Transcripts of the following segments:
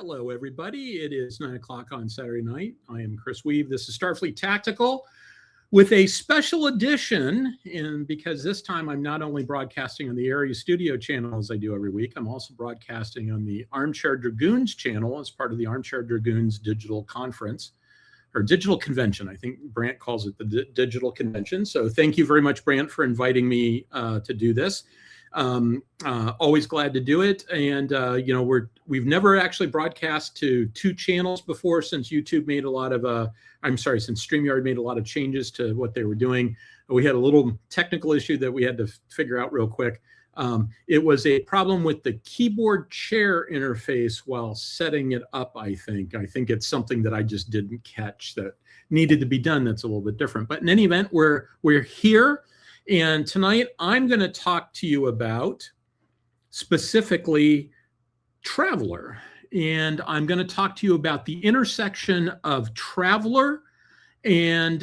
Hello, everybody. It is 9 o'clock on Saturday night. I am Chris Weuve. This is Starfleet Tactical with a special edition. And because this time I'm not only broadcasting on the Area Studio channel as I do every week, I'm also broadcasting on the Armchair Dragoons channel as part of the Armchair Dragoons Digital Conference or Digital Convention. I think Brant calls it the Digital Convention. So thank you very much, Brant, for inviting me to do this. Always glad to do it. And, we've never actually broadcast to two channels before since YouTube made a lot of, since StreamYard made a lot of changes to what they were doing. We had a little technical issue that we had to figure out real quick. It was a problem with the keyboard chair interface while setting it up, I think. I think it's something that I just didn't catch that needed to be done that's a little bit different. But in any event, we're here. And tonight I'm going to talk to you about specifically Traveler. And I'm going to talk to you about the intersection of Traveler and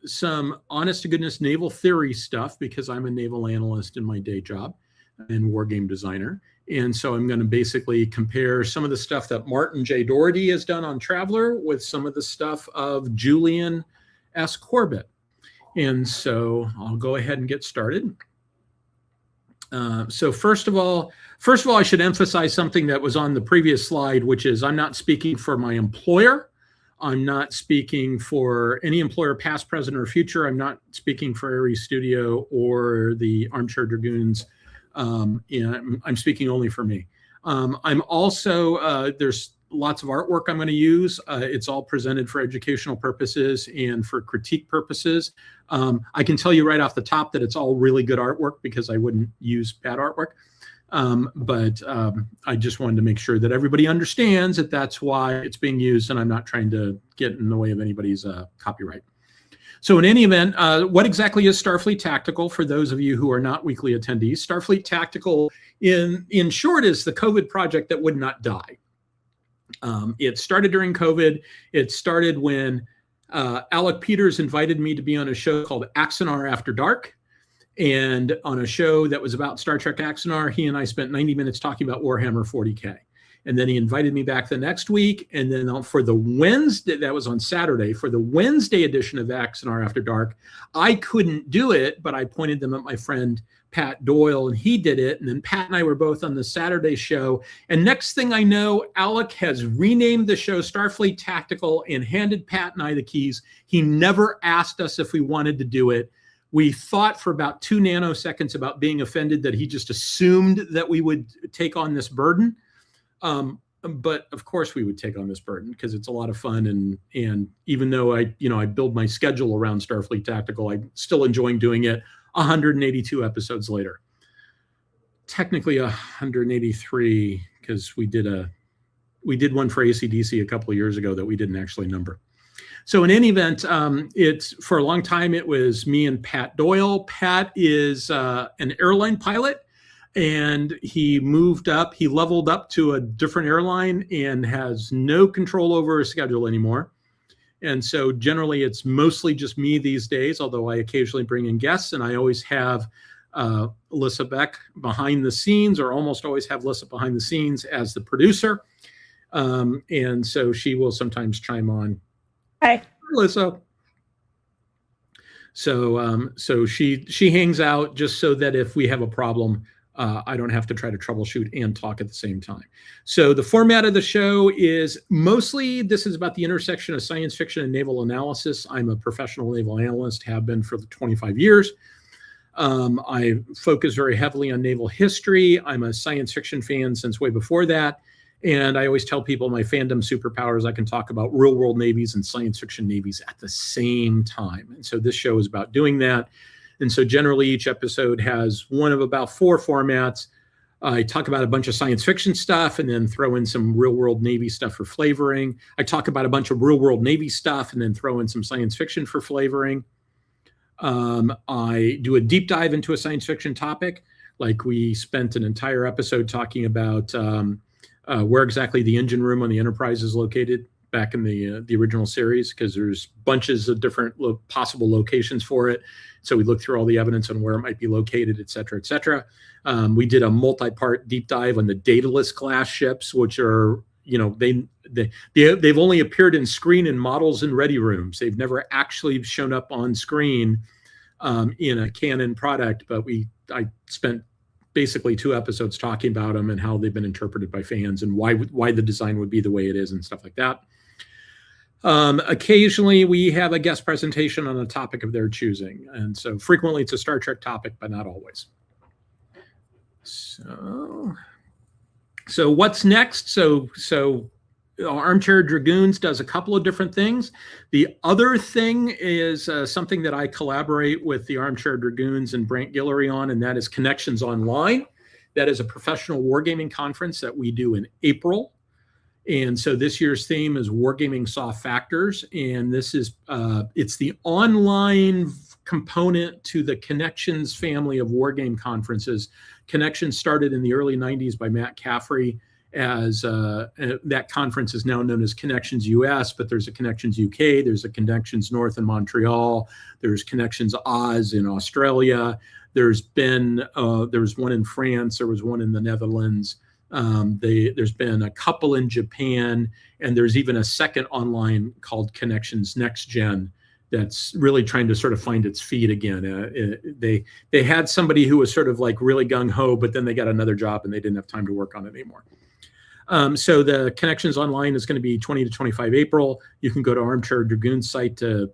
some honest to goodness naval theory stuff, because I'm a naval analyst in my day job and wargame designer. And so I'm going to basically compare some of the stuff that Martin J. Dougherty has done on Traveler with some of the stuff of Julian S. Corbett. And so I'll go ahead and get started. So first of all, I should emphasize something that was on the previous slide, which is I'm not speaking for my employer. I'm not speaking for any employer, past, present, or future. I'm not speaking for Area Studio or the Armchair Dragoons. I'm speaking only for me. I'm also, there's lots of artwork I'm going to use. It's all presented for educational purposes and for critique purposes. I can tell you right off the top that it's all really good artwork because I wouldn't use bad artwork. But I just wanted to make sure that everybody understands that that's why it's being used, and I'm not trying to get in the way of anybody's copyright. So in any event, what exactly is Starfleet Tactical for those of you who are not weekly attendees? Starfleet Tactical, in short, is the COVID project that would not die. It started during COVID. It started when Alec Peters invited me to be on a show called Axanar After Dark. And on a show that was about Star Trek Axanar, he and I spent 90 minutes talking about Warhammer 40K. And then he invited me back the next week. And then for the Wednesday, that was on Saturday, for the Wednesday edition of Axanar After Dark, I couldn't do it, but I pointed them at my friend Pat Doyle, and he did it. And then Pat and I were both on the Saturday show. And next thing I know, Alec has renamed the show Starfleet Tactical and handed Pat and I the keys. He never asked us if we wanted to do it. We thought for about 2 nanoseconds about being offended that he just assumed that we would take on this burden. But of course we would take on this burden because it's a lot of fun. And even though I build my schedule around Starfleet Tactical, I'm still enjoying doing it 182 episodes later. Technically 183 because we did one for ACDC a couple of years ago that we didn't actually number. So in any event, it's for a long time, it was me and Pat Doyle. Pat is an airline pilot, and he moved up. He leveled up to a different airline and has no control over his schedule anymore. And so generally, it's mostly just me these days, although I occasionally bring in guests, and I always have Alyssa Beck behind the scenes, or almost always have Alyssa behind the scenes as the producer. And so she will sometimes chime on. Hi, Alyssa. So she hangs out just so that if we have a problem, I don't have to try to troubleshoot and talk at the same time. So the format of the show is mostly, this is about the intersection of science fiction and naval analysis. I'm a professional naval analyst, have been for 25 years. I focus very heavily on naval history. I'm a science fiction fan since way before that. And I always tell people my fandom superpowers, I can talk about real world navies and science fiction navies at the same time. And so this show is about doing that. And so generally each episode has one of about 4 formats. I talk about a bunch of science fiction stuff and then throw in some real world Navy stuff for flavoring. I talk about a bunch of real world Navy stuff and then throw in some science fiction for flavoring. I do a deep dive into a science fiction topic. Like we spent an entire episode talking about where exactly the engine room on the Enterprise is located back in the original series, because there's bunches of different possible locations for it. So we looked through all the evidence on where it might be located, et cetera, et cetera. We did a multi-part deep dive on the dataless class ships, which are, they've only appeared in screen and models in ready rooms. They've never actually shown up on screen in a canon product, but I spent basically 2 episodes talking about them and how they've been interpreted by fans and why the design would be the way it is and stuff like that. Occasionally we have a guest presentation on a topic of their choosing. And so frequently it's a Star Trek topic, but not always. So what's next? So Armchair Dragoons does a couple of different things. The other thing is something that I collaborate with the Armchair Dragoons and Brant Guillory on, and that is Connections Online. That is a professional wargaming conference that we do in April. And so this year's theme is Wargaming Soft Factors. And this is, it's the online component to the Connections family of wargame conferences. Connections started in the early 90s by Matt Caffrey. As that conference is now known as Connections US, but there's a Connections UK, there's a Connections North in Montreal, there's Connections Oz in Australia, there's one in France, there was one in the Netherlands, there's been a couple in Japan, and there's even a second online called Connections Next Gen that's really trying to sort of find its feet again. They had somebody who was sort of like really gung-ho, but then they got another job and they didn't have time to work on it anymore. So the Connections Online is going to be 20 to 25 April. You can go to Armchair Dragoons site to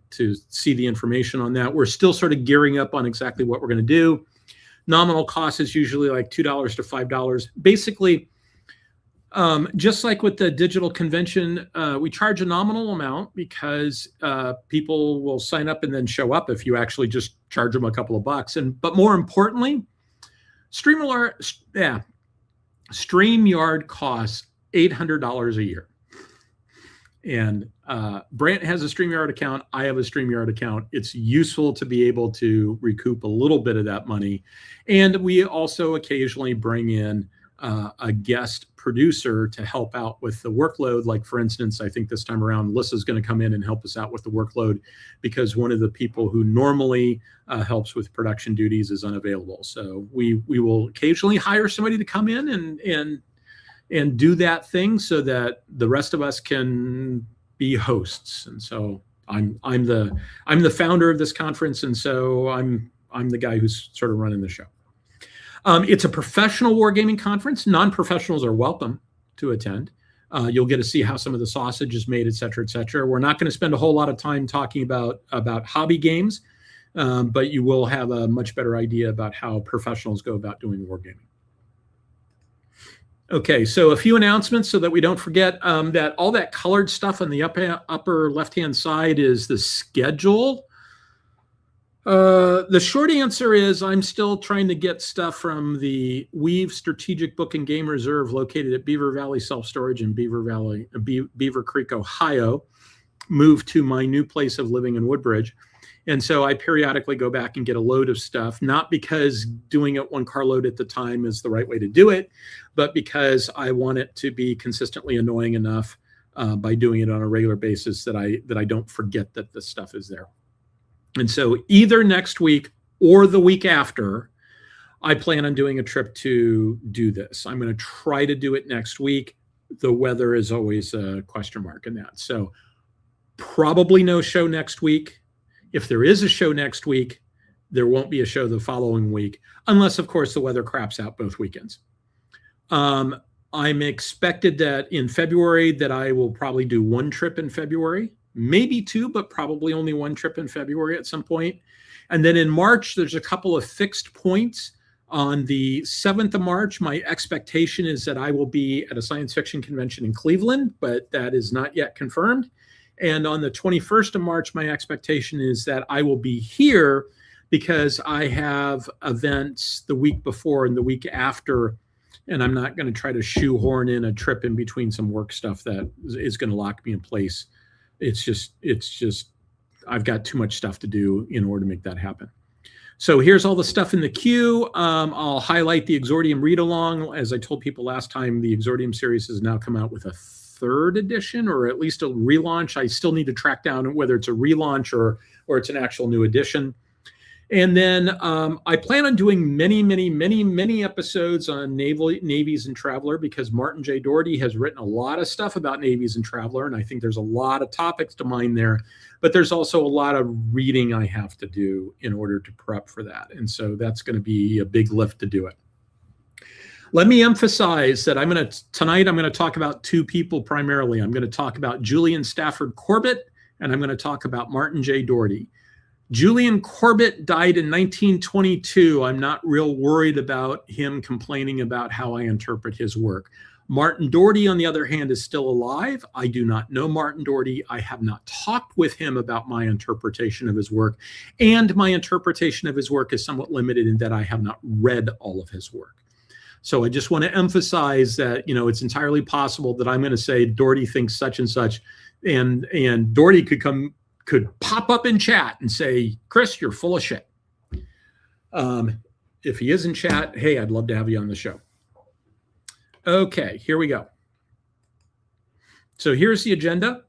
see the information on that. We're still sort of gearing up on exactly what we're going to do. Nominal cost is usually like $2 to $5. Basically, just like with the digital convention, we charge a nominal amount because people will sign up and then show up if you actually just charge them a couple of bucks. But more importantly, StreamYard costs $800 a year. And Brant has a StreamYard account. I have a StreamYard account. It's useful to be able to recoup a little bit of that money. And we also occasionally bring in a guest producer to help out with the workload. Like, for instance, I think this time around, Lissa's going to come in and help us out with the workload because one of the people who normally helps with production duties is unavailable. So we will occasionally hire somebody to come in and do that thing so that the rest of us can be hosts. And so I'm the founder of this conference, and so I'm the guy who's sort of running the show. It's a professional wargaming conference. Non-professionals are welcome to attend. You'll get to see how some of the sausage is made, et cetera, et cetera. We're not going to spend a whole lot of time talking about hobby games, but you will have a much better idea about how professionals go about doing wargaming. Okay, so a few announcements so that we don't forget that all that colored stuff on the upper left-hand side is the schedule. The short answer is I'm still trying to get stuff from the Weuve Strategic Book and Game Reserve located at Beaver Valley Self-Storage in Beaver Creek, Ohio, moved to my new place of living in Woodbridge. And so I periodically go back and get a load of stuff, not because doing it one carload at the time is the right way to do it, but because I want it to be consistently annoying enough by doing it on a regular basis that I don't forget that the stuff is there. And so either next week or the week after, I plan on doing a trip to do this. I'm going to try to do it next week. The weather is always a question mark in that. So probably no show next week. If there is a show next week, there won't be a show the following week, unless, of course, the weather craps out both weekends. I'm expected that in February that I will probably do one trip in February. Maybe two, but probably only one trip in February at some point. And then in March, there's a couple of fixed points. On the 7th of March, my expectation is that I will be at a science fiction convention in Cleveland, but that is not yet confirmed. And on the 21st of March, my expectation is that I will be here because I have events the week before and the week after, and I'm not going to try to shoehorn in a trip in between some work stuff that is going to lock me in place. It's just I've got too much stuff to do in order to make that happen. So here's all the stuff in the queue. I'll highlight the Exordium read along. As I told people last time, the Exordium series has now come out with a third edition, or at least a relaunch. I still need to track down whether it's a relaunch or it's an actual new edition. And then I plan on doing many episodes on navies and Traveler, because Martin J. Dougherty has written a lot of stuff about navies and Traveler, and I think there's a lot of topics to mine there. But there's also a lot of reading I have to do in order to prep for that. And so that's going to be a big lift to do it. Let me emphasize that tonight I'm going to talk about two people primarily. I'm going to talk about Julian Stafford Corbett, and I'm going to talk about Martin J. Dougherty. Julian Corbett died in 1922. I'm not real worried about him complaining about how I interpret his work. Martin Dougherty, on the other hand, is still alive. I do not know Martin Dougherty. I have not talked with him about my interpretation of his work. And my interpretation of his work is somewhat limited in that I have not read all of his work. So I just want to emphasize that, it's entirely possible that I'm going to say Dougherty thinks such and such, and Dougherty could pop up in chat and say, Chris, you're full of shit. If he is in chat, hey, I'd love to have you on the show. Okay, here we go. So here's the agenda.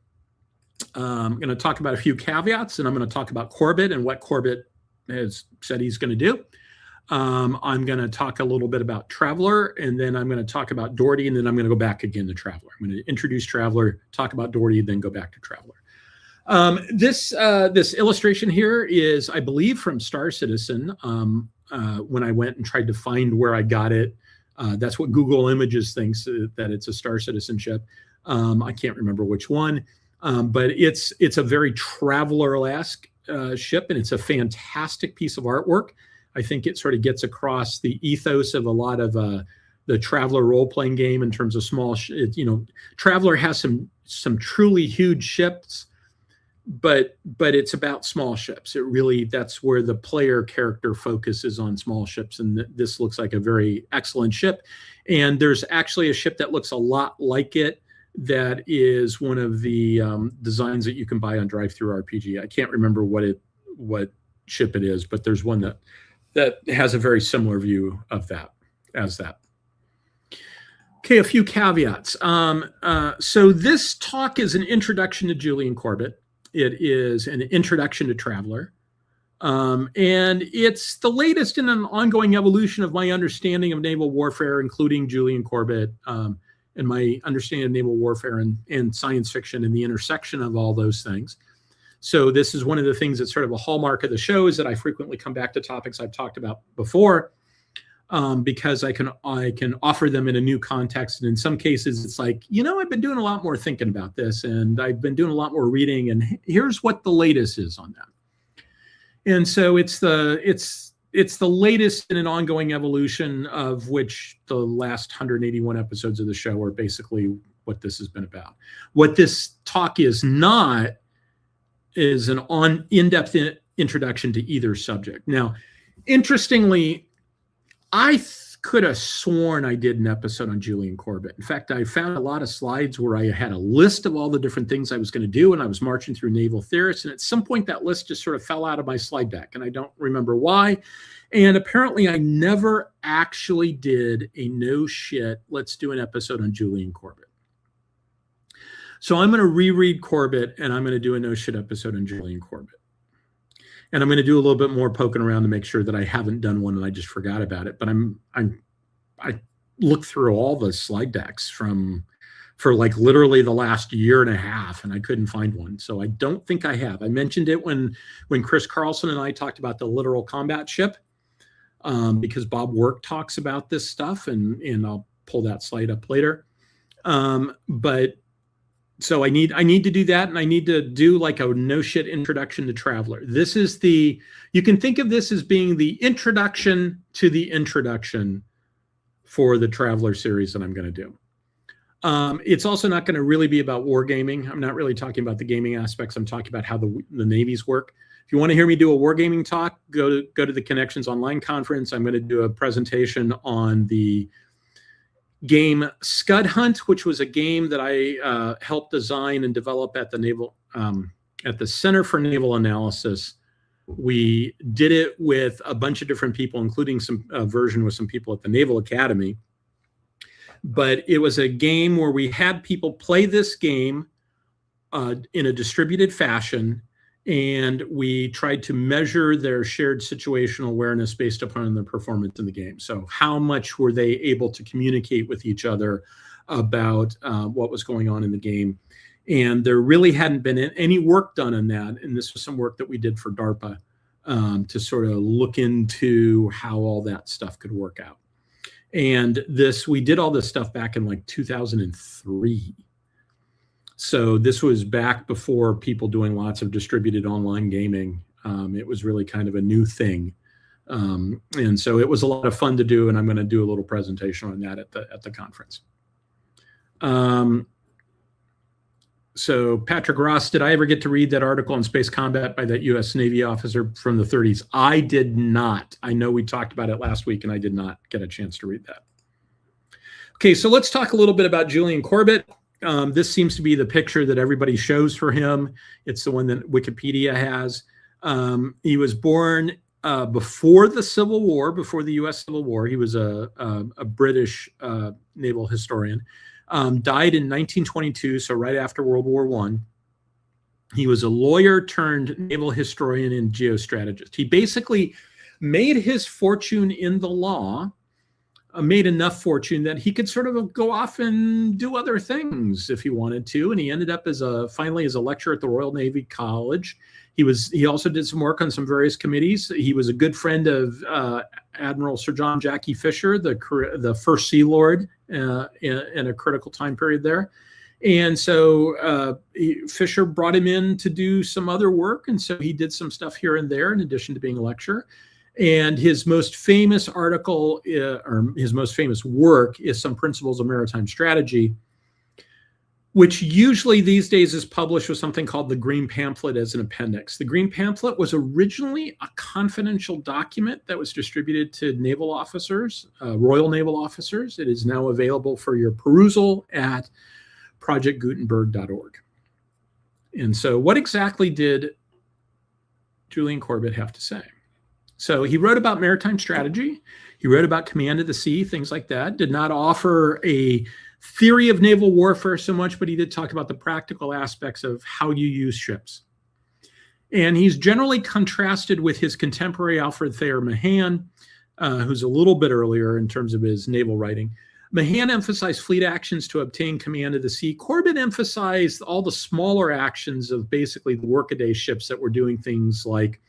I'm going to talk about a few caveats, and I'm going to talk about Corbett and what Corbett has said he's going to do. I'm going to talk a little bit about Traveler, and then I'm going to talk about Dougherty, and then I'm going to go back again to Traveler. I'm going to introduce Traveler, talk about Dougherty, then go back to Traveler. This illustration here is, I believe, from Star Citizen. When I went and tried to find where I got it, that's what Google Images thinks, that it's a Star Citizen ship. I can't remember which one, but it's a very Traveler-esque ship, and it's a fantastic piece of artwork. I think it sort of gets across the ethos of a lot of the Traveler role-playing game in terms of small. Traveler has some truly huge ships, but it's about small ships. That's where the player character focuses on small ships, and this looks like a very excellent ship. And there's actually a ship that looks a lot like it that is one of the designs that you can buy on DriveThruRPG. I can't remember what ship it is, but there's one that has a very similar view of that as that. Okay, a few caveats. So this talk is an introduction to Julian Corbett. It is an introduction to Traveler. And it's the latest in an ongoing evolution of my understanding of naval warfare, including Julian Corbett, and my understanding of naval warfare and science fiction and the intersection of all those things. So this is one of the things that's sort of a hallmark of the show, is that I frequently come back to topics I've talked about before, because I can offer them in a new context. And in some cases, it's like, I've been doing a lot more thinking about this, and I've been doing a lot more reading, and here's what the latest is on that. And so it's the latest in an ongoing evolution, of which the last 181 episodes of the show are basically what this has been about. What this talk is not is an in-depth introduction to either subject. Now, interestingly, I could have sworn I did an episode on Julian Corbett. In fact, I found a lot of slides where I had a list of all the different things I was going to do, and I was marching through naval theorists, and at some point that list just sort of fell out of my slide deck, and I don't remember why. And apparently I never actually did a let's do an episode on Julian Corbett. So I'm going to reread Corbett, and I'm going to do a no-shit episode on Julian Corbett. And I'm going to do a little bit more poking around to make sure that I haven't done one and I just forgot about it. But I looked through all the slide decks for like literally the last year and a half, and I couldn't find one. So I don't think I have. I mentioned it when Chris Carlson and I talked about the littoral combat ship, because Bob Work talks about this stuff, and I'll pull that slide up later. So I need to do that, and I need to do like a no-shit introduction to Traveler. You can think of this as being the introduction to the introduction for the Traveler series that I'm going to do. It's also not going to really be about wargaming. I'm not really talking about the gaming aspects. I'm talking about how the navies work. If you want to hear me do a wargaming talk, go to the Connections Online conference. I'm going to do a presentation on the game Scud Hunt, which was a game that I helped design and develop at the Center for Naval Analysis. We did it with a bunch of different people, including some version with some people at the Naval Academy. But it was a game where we had people play this game in a distributed fashion, and we tried to measure their shared situational awareness based upon their performance in the game. So how much were they able to communicate with each other about what was going on in the game? And there really hadn't been any work done on that. And this was some work that we did for DARPA to sort of look into how all that stuff could work out. And we did all this stuff back in like 2003. So this was back before people doing lots of distributed online gaming. It was really kind of a new thing. And so it was a lot of fun to do, and I'm going to do a little presentation on that at the conference. So Patrick Ross, did I ever get to read that article on space combat by that US Navy officer from the 30s? I did not. I know we talked about it last week, and I did not get a chance to read that. Okay, so let's talk a little bit about Julian Corbett. This seems to be the picture that everybody shows for him. It's the one that Wikipedia has. He was born before the Civil War, before the US Civil War. He was a British naval historian. Died in 1922, so right after World War I. He was a lawyer turned naval historian and geostrategist. He basically made his fortune in the law, made enough fortune that he could sort of go off and do other things if he wanted to. And he ended up finally as a lecturer at the Royal Navy College. He also did some work on some various committees. He was a good friend of Admiral Sir John Jackie Fisher, the first Sea Lord in a critical time period there. And so Fisher brought him in to do some other work. And so he did some stuff here and there in addition to being a lecturer. And his most famous article, or his most famous work, is Some Principles of Maritime Strategy, which usually these days is published with something called the Green Pamphlet as an appendix. The Green Pamphlet was originally a confidential document that was distributed to naval officers, Royal Naval officers. It is now available for your perusal at projectgutenberg.org. And so what exactly did Julian Corbett have to say? So he wrote about maritime strategy. He wrote about command of the sea, things like that. Did not offer a theory of naval warfare so much, but he did talk about the practical aspects of how you use ships. And he's generally contrasted with his contemporary Alfred Thayer Mahan, who's a little bit earlier in terms of his naval writing. Mahan emphasized fleet actions to obtain command of the sea. Corbett emphasized all the smaller actions of basically the workaday ships that were doing things like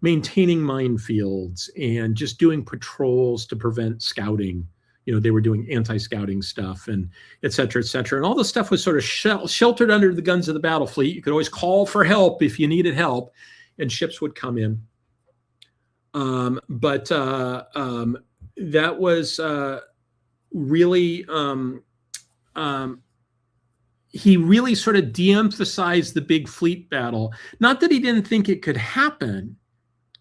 maintaining minefields and just doing patrols to prevent scouting. You know, they were doing anti-scouting stuff and et cetera, et cetera. And all the stuff was sort of sheltered under the guns of the battle fleet. You could always call for help if you needed help, and ships would come in. That was really, he really sort of de-emphasized the big fleet battle. Not that he didn't think it could happen.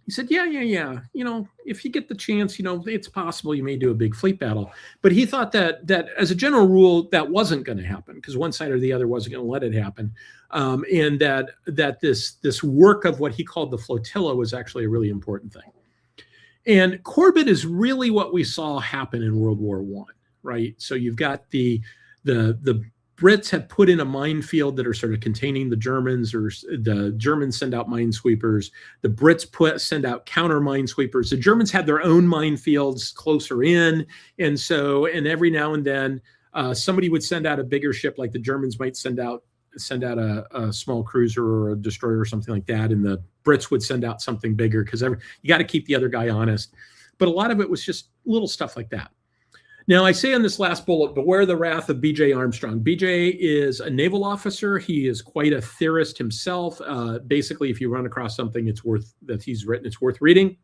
He said, yeah. You know, if you get the chance, you know, it's possible you may do a big fleet battle. But he thought that as a general rule, that wasn't going to happen because one side or the other wasn't going to let it happen. And that this work of what he called the flotilla was actually a really important thing. And Corbett is really what we saw happen in World War I, right? So you've got the Brits had put in a minefield that are sort of containing the Germans, or the Germans send out minesweepers. The Brits send out counter minesweepers. The Germans had their own minefields closer in. And every now and then somebody would send out a bigger ship, like the Germans might send out a small cruiser or a destroyer or something like that. And the Brits would send out something bigger because you got to keep the other guy honest. But a lot of it was just little stuff like that. Now, I say on this last bullet, beware the wrath of B.J. Armstrong. B.J. is a naval officer. He is quite a theorist himself. Basically, if you run across something that he's written, it's worth reading.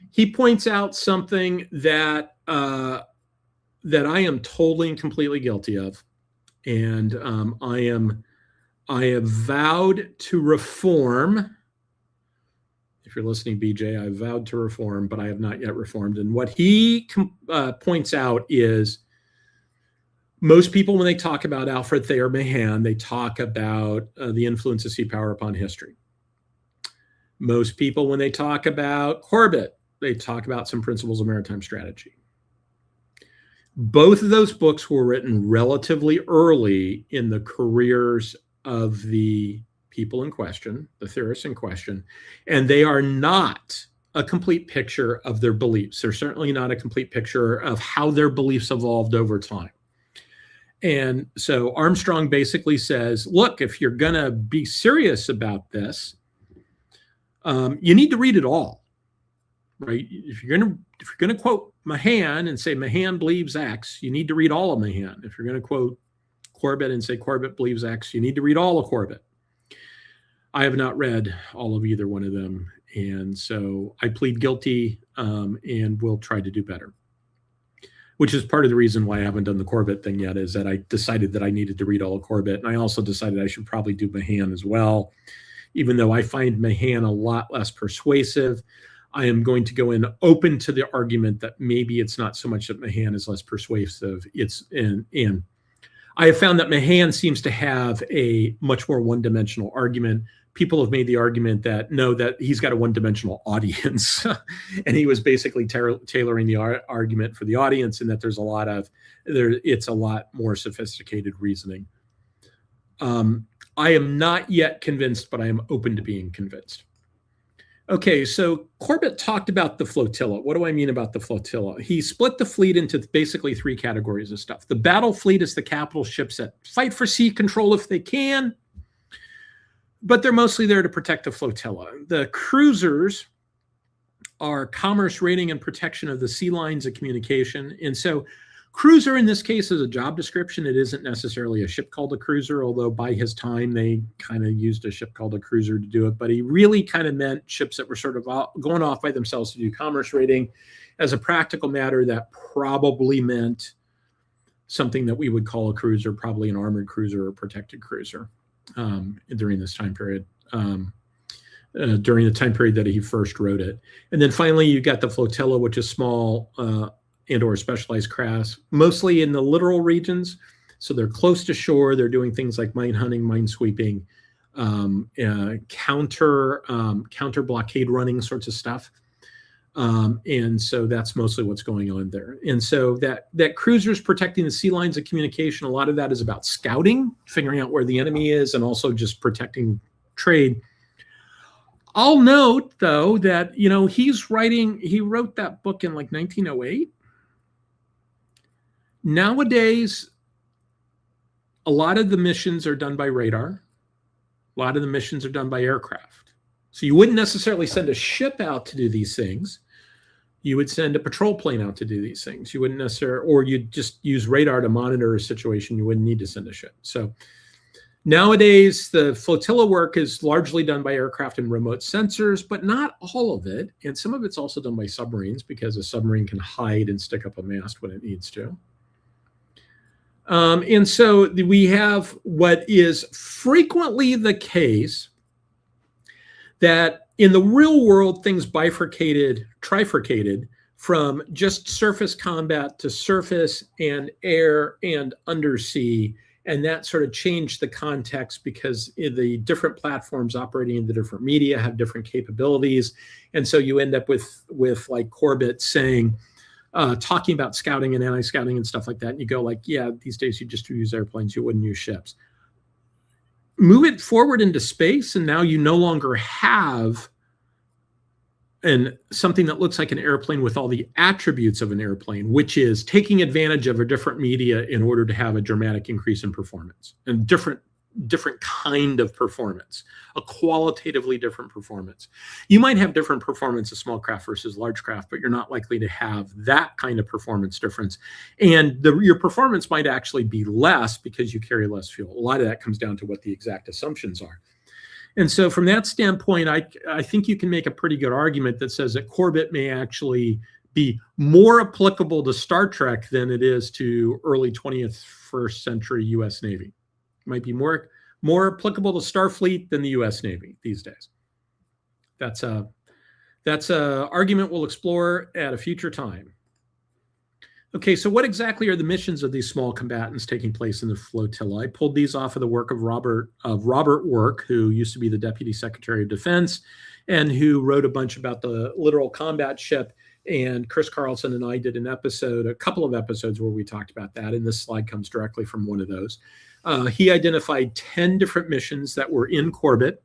He points out something that I am totally and completely guilty of, and I have vowed to reform. If you're listening, BJ, I vowed to reform, but I have not yet reformed. And what he points out is most people, when they talk about Alfred Thayer Mahan, they talk about the influence of sea power upon history. Most people, when they talk about Corbett, they talk about Some Principles of Maritime Strategy. Both of those books were written relatively early in the careers of the people in question, the theorists in question, and they are not a complete picture of their beliefs. They're certainly not a complete picture of how their beliefs evolved over time. And so Armstrong basically says, look, if you're going to be serious about this, you need to read it all, right? If you're going to quote Mahan and say Mahan believes X, you need to read all of Mahan. If you're going to quote Corbett and say Corbett believes X, you need to read all of Corbett. I have not read all of either one of them. And so I plead guilty and will try to do better, which is part of the reason why I haven't done the Corbett thing yet, is that I decided that I needed to read all of Corbett. And I also decided I should probably do Mahan as well. Even though I find Mahan a lot less persuasive, I am going to go in open to the argument that maybe it's not so much that Mahan is less persuasive. And I have found that Mahan seems to have a much more one-dimensional argument. People have made the argument that no, that he's got a one-dimensional audience, and he was basically tailoring the argument for the audience, and that it's a lot more sophisticated reasoning. I am not yet convinced, but I am open to being convinced. Okay, so Corbett talked about the flotilla. What do I mean about the flotilla? He split the fleet into basically three categories of stuff. The battle fleet is the capital ships that fight for sea control if they can, but they're mostly there to protect the flotilla. The cruisers are commerce, raiding, and protection of the sea lines of communication. And so cruiser in this case is a job description. It isn't necessarily a ship called a cruiser, although by his time they kind of used a ship called a cruiser to do it. But he really kind of meant ships that were sort of going off by themselves to do commerce raiding. As a practical matter, that probably meant something that we would call a cruiser, probably an armored cruiser or protected cruiser during this time period. During the time period that he first wrote it. And then finally, you got the flotilla, which is small and or specialized crafts, mostly in the littoral regions. So they're close to shore. They're doing things like mine hunting, mine sweeping, counter blockade running sorts of stuff. And so that's mostly what's going on there. And so that cruisers protecting the sea lines of communication, a lot of that is about scouting, figuring out where the enemy is, and also just protecting trade. I'll note, though, that, he wrote that book in like 1908. Nowadays, a lot of the missions are done by radar. A lot of the missions are done by aircraft. So you wouldn't necessarily send a ship out to do these things. You would send a patrol plane out to do these things. You wouldn't necessarily, or you'd just use radar to monitor a situation. You wouldn't need to send a ship. So nowadays, the flotilla work is largely done by aircraft and remote sensors, but not all of it. And some of it's also done by submarines, because a submarine can hide and stick up a mast when it needs to. And so we have what is frequently the case, that in the real world, things trifurcated from just surface combat to surface and air and undersea. And that sort of changed the context, because the different platforms operating in the different media have different capabilities. And so you end up with like Corbett saying, talking about scouting and anti-scouting and stuff like that. And you go like, yeah, these days you just use airplanes, you wouldn't use ships. Move it forward into space, and now you no longer have something that looks like an airplane with all the attributes of an airplane, which is taking advantage of a different media in order to have a dramatic increase in performance, and different kind of performance, a qualitatively different performance. You might have different performance of small craft versus large craft, but you're not likely to have that kind of performance difference. And your performance might actually be less because you carry less fuel. A lot of that comes down to what the exact assumptions are. And so from that standpoint, I think you can make a pretty good argument that says that Corbett may actually be more applicable to Star Trek than it is to early 21st century US Navy. Might be more applicable to Starfleet than the US Navy these days. That's a argument we'll explore at a future time. Okay, so what exactly are the missions of these small combatants taking place in the flotilla? I pulled these off of the work of Robert Work, who used to be the Deputy Secretary of Defense, and who wrote a bunch about the littoral combat ship. And Chris Carlson and I did a couple of episodes where we talked about that, and this slide comes directly from one of those. He identified 10 different missions that were in Corbett.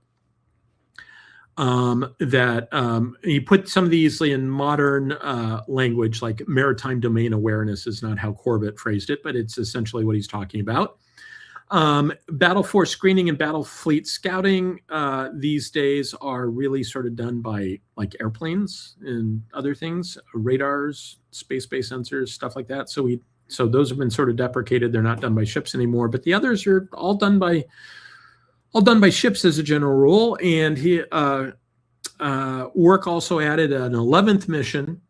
He put some of these in modern language, like maritime domain awareness is not how Corbett phrased it, but it's essentially what he's talking about. Battle force screening and battle fleet scouting these days are really sort of done by like airplanes and other things, radars, space-based sensors, stuff like that. So those have been sort of deprecated. They're not done by ships anymore, but the others are all done by ships as a general rule. And Work also added an 11th mission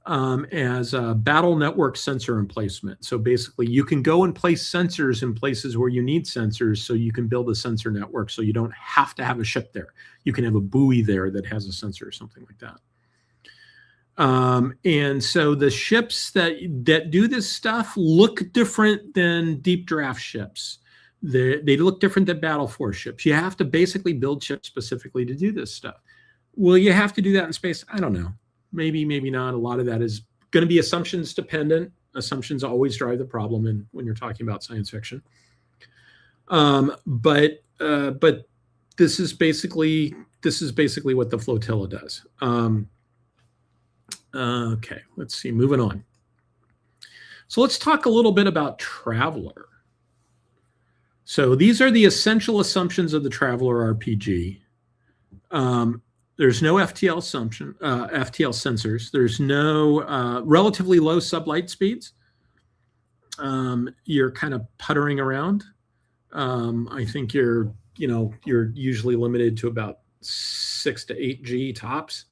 as a battle network sensor emplacement. So basically you can go and place sensors in places where you need sensors, so you can build a sensor network, so you don't have to have a ship there. You can have a buoy there that has a sensor or something like that. And so the ships that do this stuff look different than deep draft ships. They look different than battle force ships. You have to basically build ships specifically to do this stuff. Will you have to do that in space? I don't know. Maybe, maybe not. A lot of that is going to be assumptions dependent. Assumptions always drive the problem when you're talking about science fiction. But this is basically what the flotilla does. Okay, let's see. Moving on. So let's talk a little bit about Traveler. So these are the essential assumptions of the Traveler RPG. There's no FTL sensors. There's no relatively low sublight speeds. You're kind of puttering around. I think you're usually limited to about 6 to 8 G tops.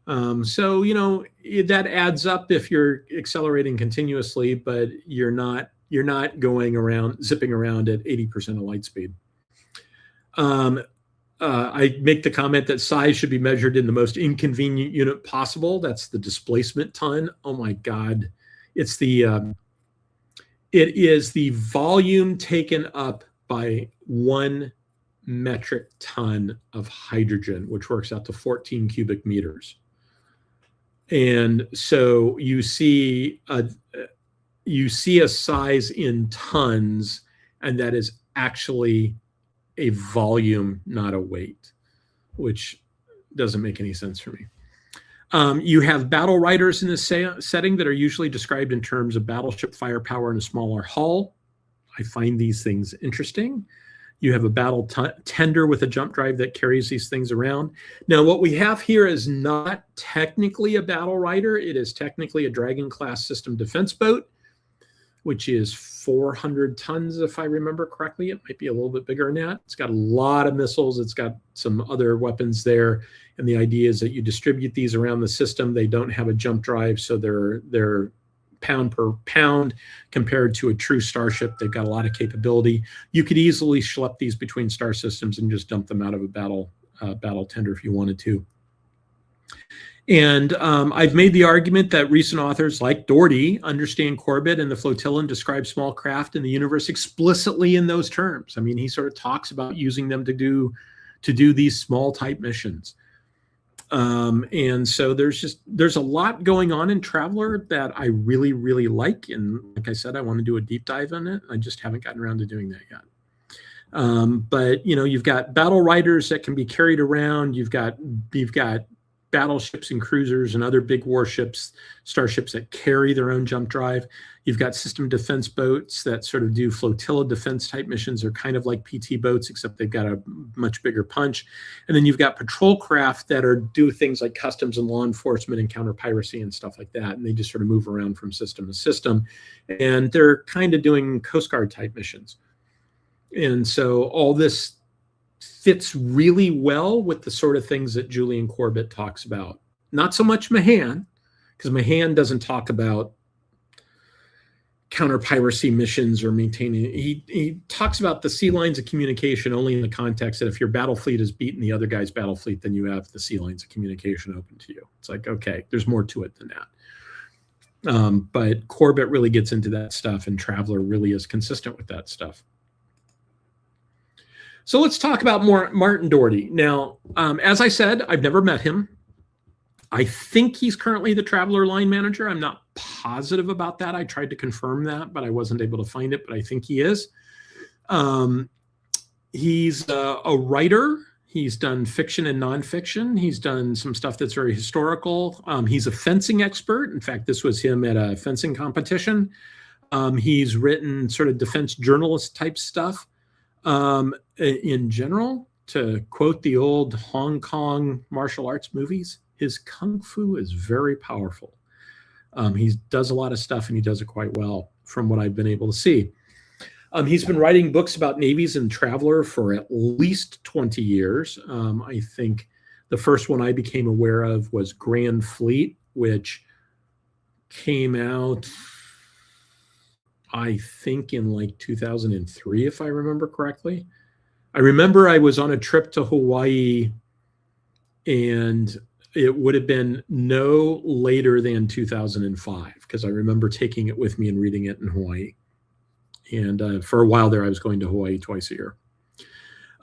So that adds up if you're accelerating continuously, but you're not going around zipping around at 80% of light speed. I make the comment that size should be measured in the most inconvenient unit possible. That's the displacement ton. Oh my God. It is the volume taken up by 1 metric ton of hydrogen, which works out to 14 cubic meters. And so you see a size in tons, and that is actually a volume, not a weight, which doesn't make any sense for me. You have battle riders in this setting that are usually described in terms of battleship firepower and a smaller hull. I find these things interesting. You have a battle tender with a jump drive that carries these things around. Now, what we have here is not technically a battle rider. It is technically a Dragon-class system defense boat, which is 400 tons, if I remember correctly. It might be a little bit bigger than that. It's got a lot of missiles. It's got some other weapons there. And the idea is that you distribute these around the system. They don't have a jump drive, so they're pound per pound compared to a true starship. They've got a lot of capability. You could easily schlep these between star systems and just dump them out of a battle tender if you wanted to. And I've made the argument that recent authors like Dougherty understand Corbett and the flotilla and describe small craft in the universe explicitly in those terms. I mean, he sort of talks about using them to do these small type missions. And so there's a lot going on in Traveler that I really, really like. And like I said, I want to do a deep dive on it. I just haven't gotten around to doing that yet. But you've got battle riders that can be carried around. You've got battleships and cruisers and other big warships, starships that carry their own jump drive. You've got system defense boats that sort of do flotilla defense type missions. They're kind of like PT boats, except they've got a much bigger punch. And then you've got patrol craft that do things like customs and law enforcement and counter piracy and stuff like that. And they just sort of move around from system to system. And they're kind of doing Coast Guard type missions. And so all this fits really well with the sort of things that Julian Corbett talks about. Not so much Mahan, because Mahan doesn't talk about counter-piracy missions or maintaining. He talks about the sea lines of communication only in the context that if your battle fleet has beaten the other guy's battle fleet, then you have the sea lines of communication open to you. It's like, okay, there's more to it than that. But Corbett really gets into that stuff, and Traveler really is consistent with that stuff. So let's talk about Martin Dougherty. Now, as I said, I've never met him. I think he's currently the Traveler line manager. I'm not positive about that. I tried to confirm that, but I wasn't able to find it, but I think he is. He's a writer. He's done fiction and nonfiction. He's done some stuff that's very historical. He's a fencing expert. In fact, this was him at a fencing competition. He's written sort of defense journalist type stuff. In general, to quote the old Hong Kong martial arts movies, his kung fu is very powerful. He does a lot of stuff and he does it quite well from what I've been able to see. He's been writing books about navies and Traveler for at least 20 years. I think the first one I became aware of was Grand Fleet, which came out, I think, in like 2003, if I remember correctly. I remember I was on a trip to Hawaii, and it would have been no later than 2005, because I remember taking it with me and reading it in Hawaii. And for a while there, I was going to Hawaii twice a year.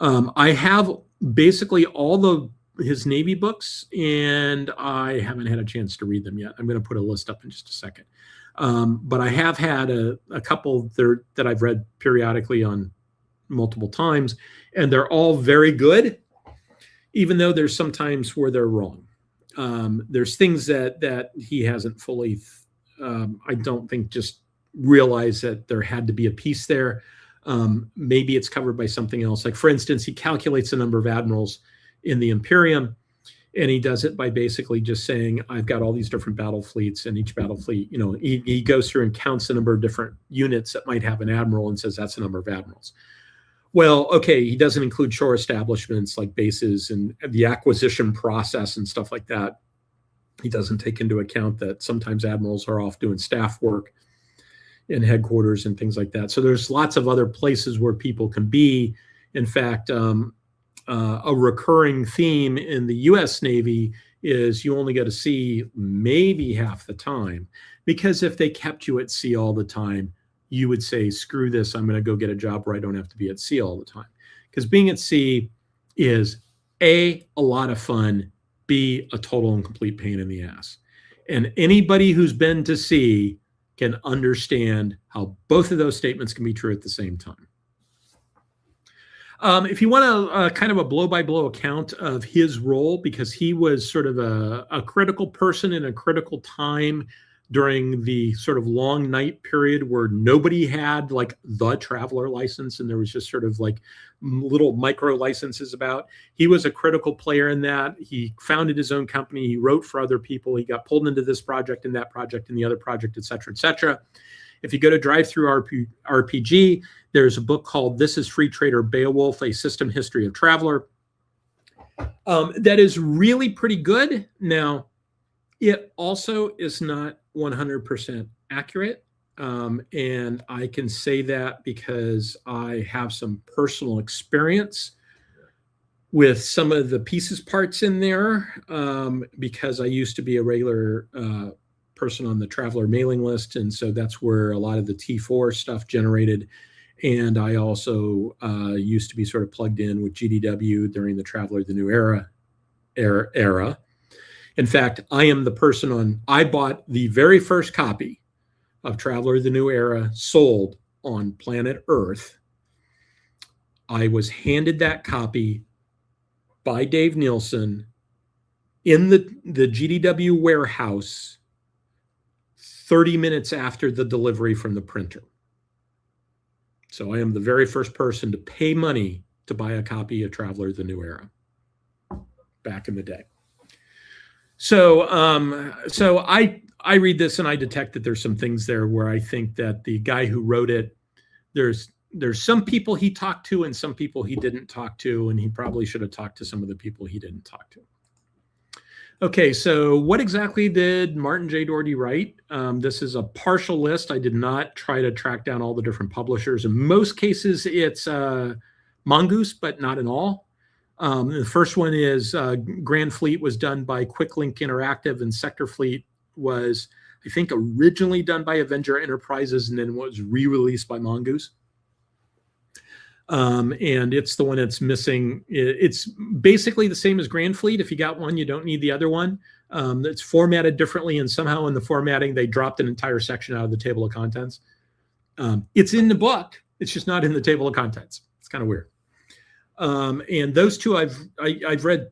I have basically all his Navy books, and I haven't had a chance to read them yet. I'm going to put a list up in just a second. But I have had a couple there that I've read periodically on multiple times, and they're all very good, even though there's some times where they're wrong. There's things that he hasn't fully, I don't think, just realized that there had to be a piece there. Maybe it's covered by something else. Like, for instance, he calculates the number of admirals in the Imperium, and he does it by basically just saying, I've got all these different battle fleets, and each battle fleet, he goes through and counts the number of different units that might have an admiral and says that's the number of admirals. Well, okay, he doesn't include shore establishments like bases and the acquisition process and stuff like that. He doesn't take into account that sometimes admirals are off doing staff work in headquarters and things like that. So there's lots of other places where people can be. In fact, a recurring theme in the US Navy is you only go to sea maybe half the time, because if they kept you at sea all the time, you would say, screw this, I'm going to go get a job where I don't have to be at sea all the time. Because being at sea is A, a lot of fun, B, a total and complete pain in the ass. And anybody who's been to sea can understand how both of those statements can be true at the same time. If you want a kind of a blow-by-blow account of his role, because he was sort of a critical person in a critical time during the sort of long night period where nobody had like the Traveler license, and there was just sort of like little micro licenses about. He was a critical player in that. He founded his own company. He wrote for other people. He got pulled into this project and that project and the other project, et cetera, et cetera. If you go to Drive-Thru RPG, there's a book called This is Free Trader Beowulf, A System History of Traveler. That is really pretty good. Now, it also is not 100% accurate. And I can say that because I have some personal experience with some of the pieces parts in there, because I used to be a regular person on the Traveler mailing list. And so that's where a lot of the T4 stuff generated. And I also used to be sort of plugged in with GDW during the Traveler the New Era. In fact, I am the person I bought the very first copy of Traveler the New Era sold on planet Earth. I was handed that copy by Dave Nielsen in the GDW warehouse 30 minutes after the delivery from the printer. So I am the very first person to pay money to buy a copy of Traveler the New Era back in the day. So I read this and I detect that there's some things there where I think that the guy who wrote it, there's some people he talked to and some people he didn't talk to, and he probably should have talked to some of the people he didn't talk to. Okay, so what exactly did Martin J. Dougherty write? This is a partial list. I did not try to track down all the different publishers. In most cases, it's Mongoose, but not in all. The first one is Grand Fleet was done by Quicklink Interactive, and Sector Fleet was, I think, originally done by Avenger Enterprises and then was re-released by Mongoose. And it's the one that's missing. It's basically the same as Grand Fleet. If you got one, you don't need the other one. It's formatted differently, and somehow in the formatting, they dropped an entire section out of the table of contents. It's in the book. It's just not in the table of contents. It's kind of weird. And those two, I've read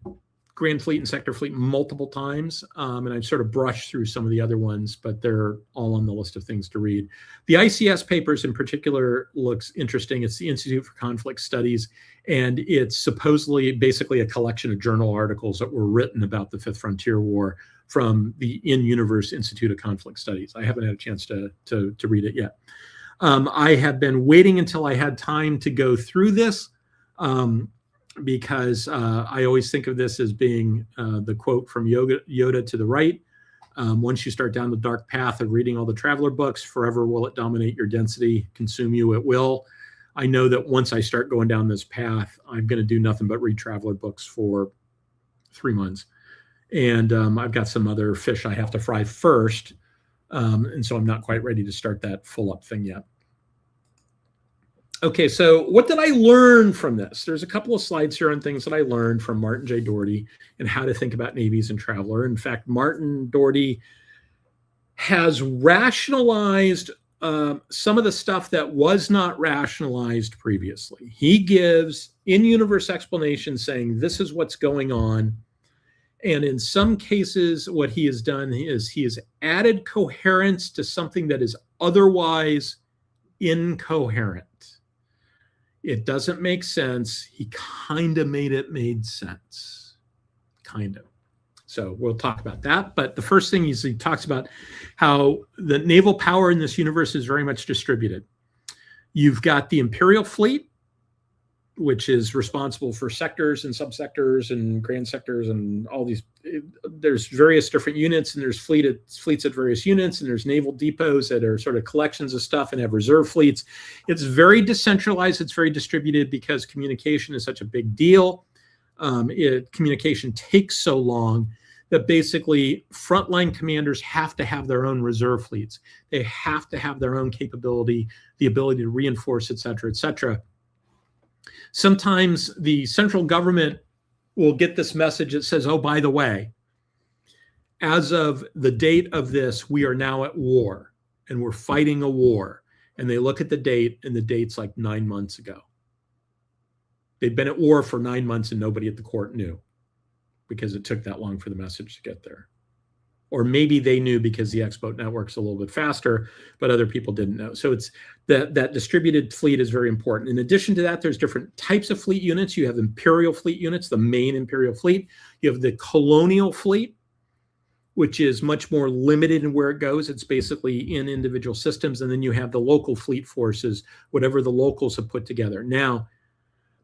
Grand Fleet and Sector Fleet multiple times, and I've sort of brushed through some of the other ones, but they're all on the list of things to read. The ICS papers in particular looks interesting. It's the Institute for Conflict Studies, and it's supposedly basically a collection of journal articles that were written about the Fifth Frontier War from the In-Universe Institute of Conflict Studies. I haven't had a chance to read it yet. I have been waiting until I had time to go through this, because I always think of this as being the quote from Yoda to the right. Once you start down the dark path of reading all the traveler books, forever will it dominate your density, consume you, it will. I know that once I start going down this path, I'm going to do nothing but read traveler books for 3 months. And I've got some other fish I have to fry first. And so I'm not quite ready to start that full up thing yet. Okay, so what did I learn from this? There's a couple of slides here on things that I learned from Martin J. Dougherty and how to think about navies and traveler. In fact, Martin Dougherty has rationalized some of the stuff that was not rationalized previously. He gives in-universe explanations saying this is what's going on. And in some cases, what he has done is he has added coherence to something that is otherwise incoherent. It doesn't make sense. He kind of made sense. Kind of. So we'll talk about that. But the first thing is he talks about how the naval power in this universe is very much distributed. You've got the Imperial fleet, which is responsible for sectors and subsectors and grand sectors and all these. There's various different units, and there's fleets at various units, and there's naval depots that are sort of collections of stuff and have reserve fleets. It's very decentralized. It's very distributed because communication is such a big deal. Communication takes so long that basically frontline commanders have to have their own reserve fleets. They have to have their own capability, the ability to reinforce, et cetera, et cetera. Sometimes the central government will get this message that says, oh, by the way, as of the date of this, we are now at war and we're fighting a war. And they look at the date, and the date's like 9 months ago. They've been at war for 9 months and nobody at the court knew because it took that long for the message to get there. Or maybe they knew because the X-Boat network's a little bit faster, but other people didn't know. So it's that distributed fleet is very important. In addition to that, there's different types of fleet units. You have Imperial fleet units, the main Imperial fleet. You have the colonial fleet, which is much more limited in where it goes. It's basically in individual systems. And then you have the local fleet forces, whatever the locals have put together. Now,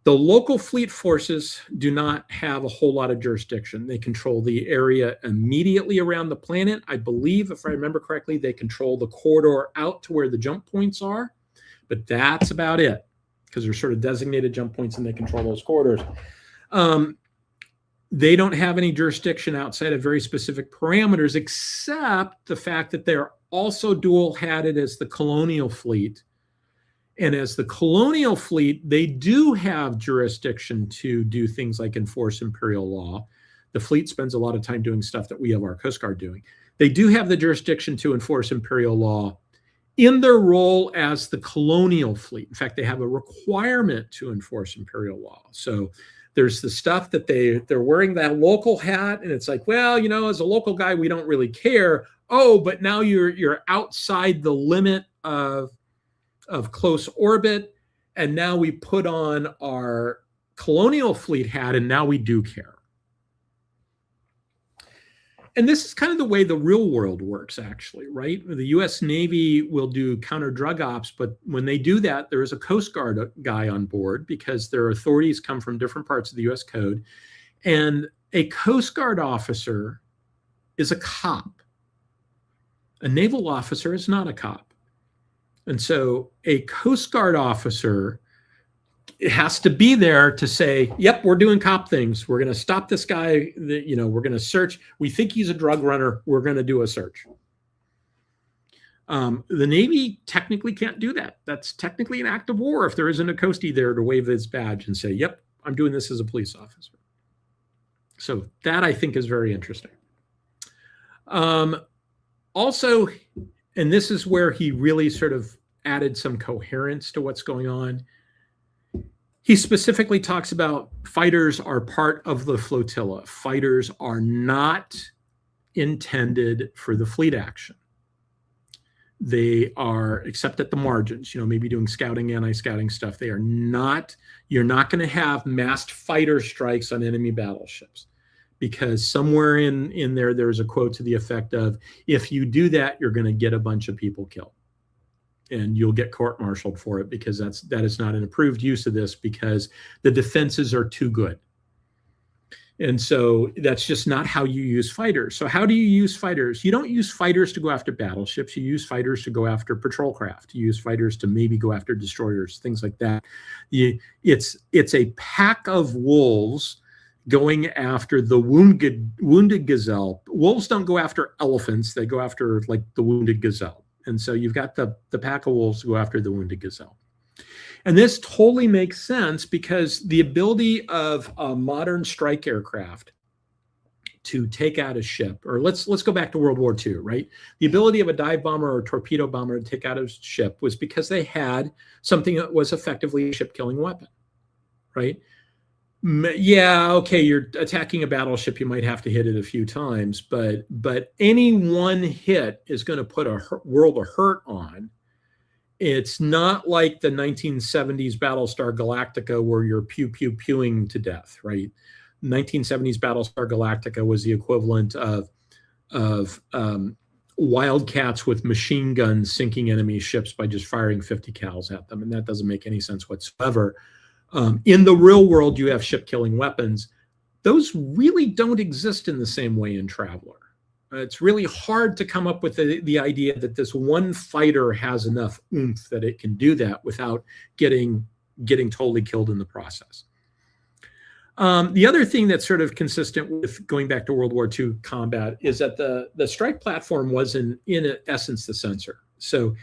the local fleet forces do not have a whole lot of jurisdiction. They control the area immediately around the planet. I believe, if I remember correctly, they control the corridor out to where the jump points are, but that's about it because they're sort of designated jump points and they control those corridors. They don't have any jurisdiction outside of very specific parameters, except the fact that they're also dual-hatted as the colonial fleet. And as the colonial fleet, they do have jurisdiction to do things like enforce imperial law. The fleet spends a lot of time doing stuff that we have our Coast Guard doing. They do have the jurisdiction to enforce imperial law in their role as the colonial fleet. In fact, they have a requirement to enforce imperial law. So there's the stuff that they're wearing that local hat, and it's like, well, you know, as a local guy, we don't really care. Oh, but now you're outside the limit of close orbit, and now we put on our colonial fleet hat, and now we do care. And this is kind of the way the real world works, actually, right? The US Navy will do counter-drug ops, but when they do that, there is a Coast Guard guy on board because their authorities come from different parts of the US Code. And a Coast Guard officer is a cop. A naval officer is not a cop. And so a Coast Guard officer has to be there to say, yep, we're doing cop things. We're going to stop this guy. We're going to search. We think he's a drug runner. We're going to do a search. The Navy technically can't do that. That's technically an act of war if there isn't a Coastie there to wave his badge and say, yep, I'm doing this as a police officer. So that I think is very interesting. Also, and this is where he really sort of added some coherence to what's going on. He specifically talks about fighters are part of the flotilla. Fighters are not intended for the fleet action. They are, except at the margins, maybe doing scouting, anti-scouting stuff. They are not, you're not going to have massed fighter strikes on enemy battleships, because somewhere in there, there's a quote to the effect of, if you do that, you're going to get a bunch of people killed. And you'll get court-martialed for it, because that is not an approved use of this, because the defenses are too good. And so that's just not how you use fighters. So how do you use fighters? You don't use fighters to go after battleships. You use fighters to go after patrol craft. You use fighters to maybe go after destroyers, things like that. It's a pack of wolves going after the wounded gazelle. Wolves don't go after elephants. They go after like the wounded gazelle. And so you've got the pack of wolves go after the wounded gazelle. And this totally makes sense, because the ability of a modern strike aircraft to take out a ship, or let's go back to World War II, right? The ability of a dive bomber or a torpedo bomber to take out a ship was because they had something that was effectively a ship-killing weapon, right? Yeah, okay, you're attacking a battleship, you might have to hit it a few times, but any one hit is going to put a world of hurt on. It's not like the 1970s Battlestar Galactica where you're pewing to death, right? 1970s Battlestar Galactica was the equivalent of Wildcats with machine guns sinking enemy ships by just firing 50 cals at them, and that doesn't make any sense whatsoever. In the real world, you have ship-killing weapons. Those really don't exist in the same way in Traveler. It's really hard to come up with the idea that this one fighter has enough oomph that it can do that without getting totally killed in the process. The other thing that's sort of consistent with going back to World War II combat is that the strike platform was in essence the sensor. So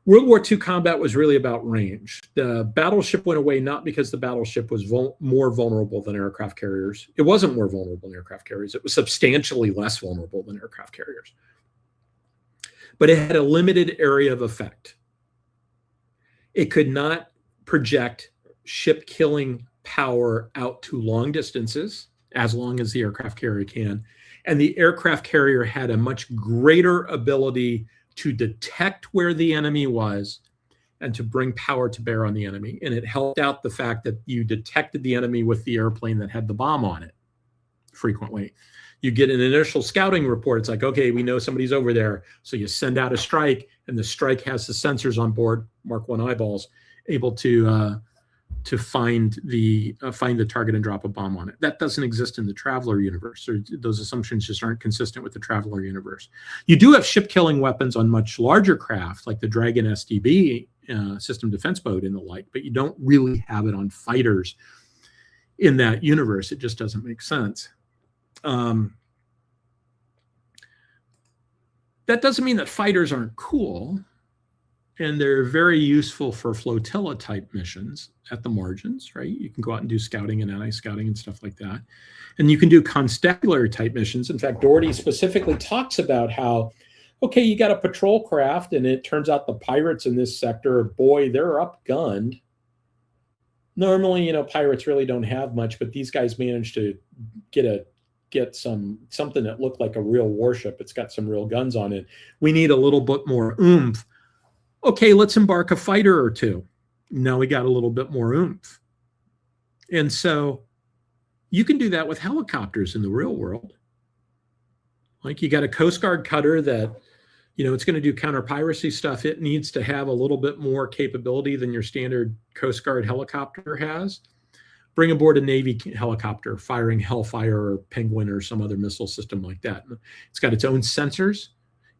World War II combat was really about range. The battleship went away not because the battleship was more vulnerable than aircraft carriers. It wasn't more vulnerable than aircraft carriers. It was substantially less vulnerable than aircraft carriers. But it had a limited area of effect. It could not project ship-killing power out to long distances, as long as the aircraft carrier can. And the aircraft carrier had a much greater ability to detect where the enemy was and to bring power to bear on the enemy. And it helped out the fact that you detected the enemy with the airplane that had the bomb on it frequently. You get an initial scouting report. It's like, okay, we know somebody's over there. So you send out a strike, and the strike has the sensors on board, Mark I eyeballs, able to find the target and drop a bomb on it. That doesn't exist in the Traveler universe. Those assumptions just aren't consistent with the Traveler universe. You do have ship-killing weapons on much larger craft, like the Dragon SDB system defense boat and the like, but you don't really have it on fighters in that universe. It just doesn't make sense. That doesn't mean that fighters aren't cool. And they're very useful for flotilla type missions at the margins, right? You can go out and do scouting and anti-scouting and stuff like that. And you can do constabulary type missions. In fact, Dougherty specifically talks about how, okay, you got a patrol craft, and it turns out the pirates in this sector, boy, they're upgunned. Normally, pirates really don't have much, but these guys managed to get something that looked like a real warship. It's got some real guns on it. We need a little bit more oomph. Okay, let's embark a fighter or two. Now we got a little bit more oomph. And so you can do that with helicopters in the real world. Like, you got a Coast Guard cutter that, it's going to do counter-piracy stuff. It needs to have a little bit more capability than your standard Coast Guard helicopter has. Bring aboard a Navy helicopter firing Hellfire or Penguin or some other missile system like that. It's got its own sensors.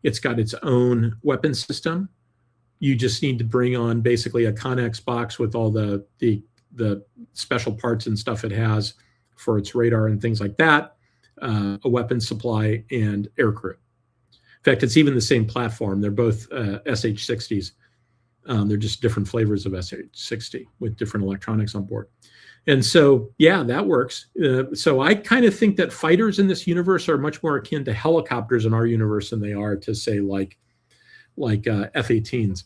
It's got its own weapon system. You just need to bring on basically a Connex box with all the special parts and stuff it has for its radar and things like that, a weapons supply, and aircrew. In fact, it's even the same platform. They're both SH-60s. They're just different flavors of SH-60 with different electronics on board. And so, yeah, that works. So I kind of think that fighters in this universe are much more akin to helicopters in our universe than they are to, say, like F-18s.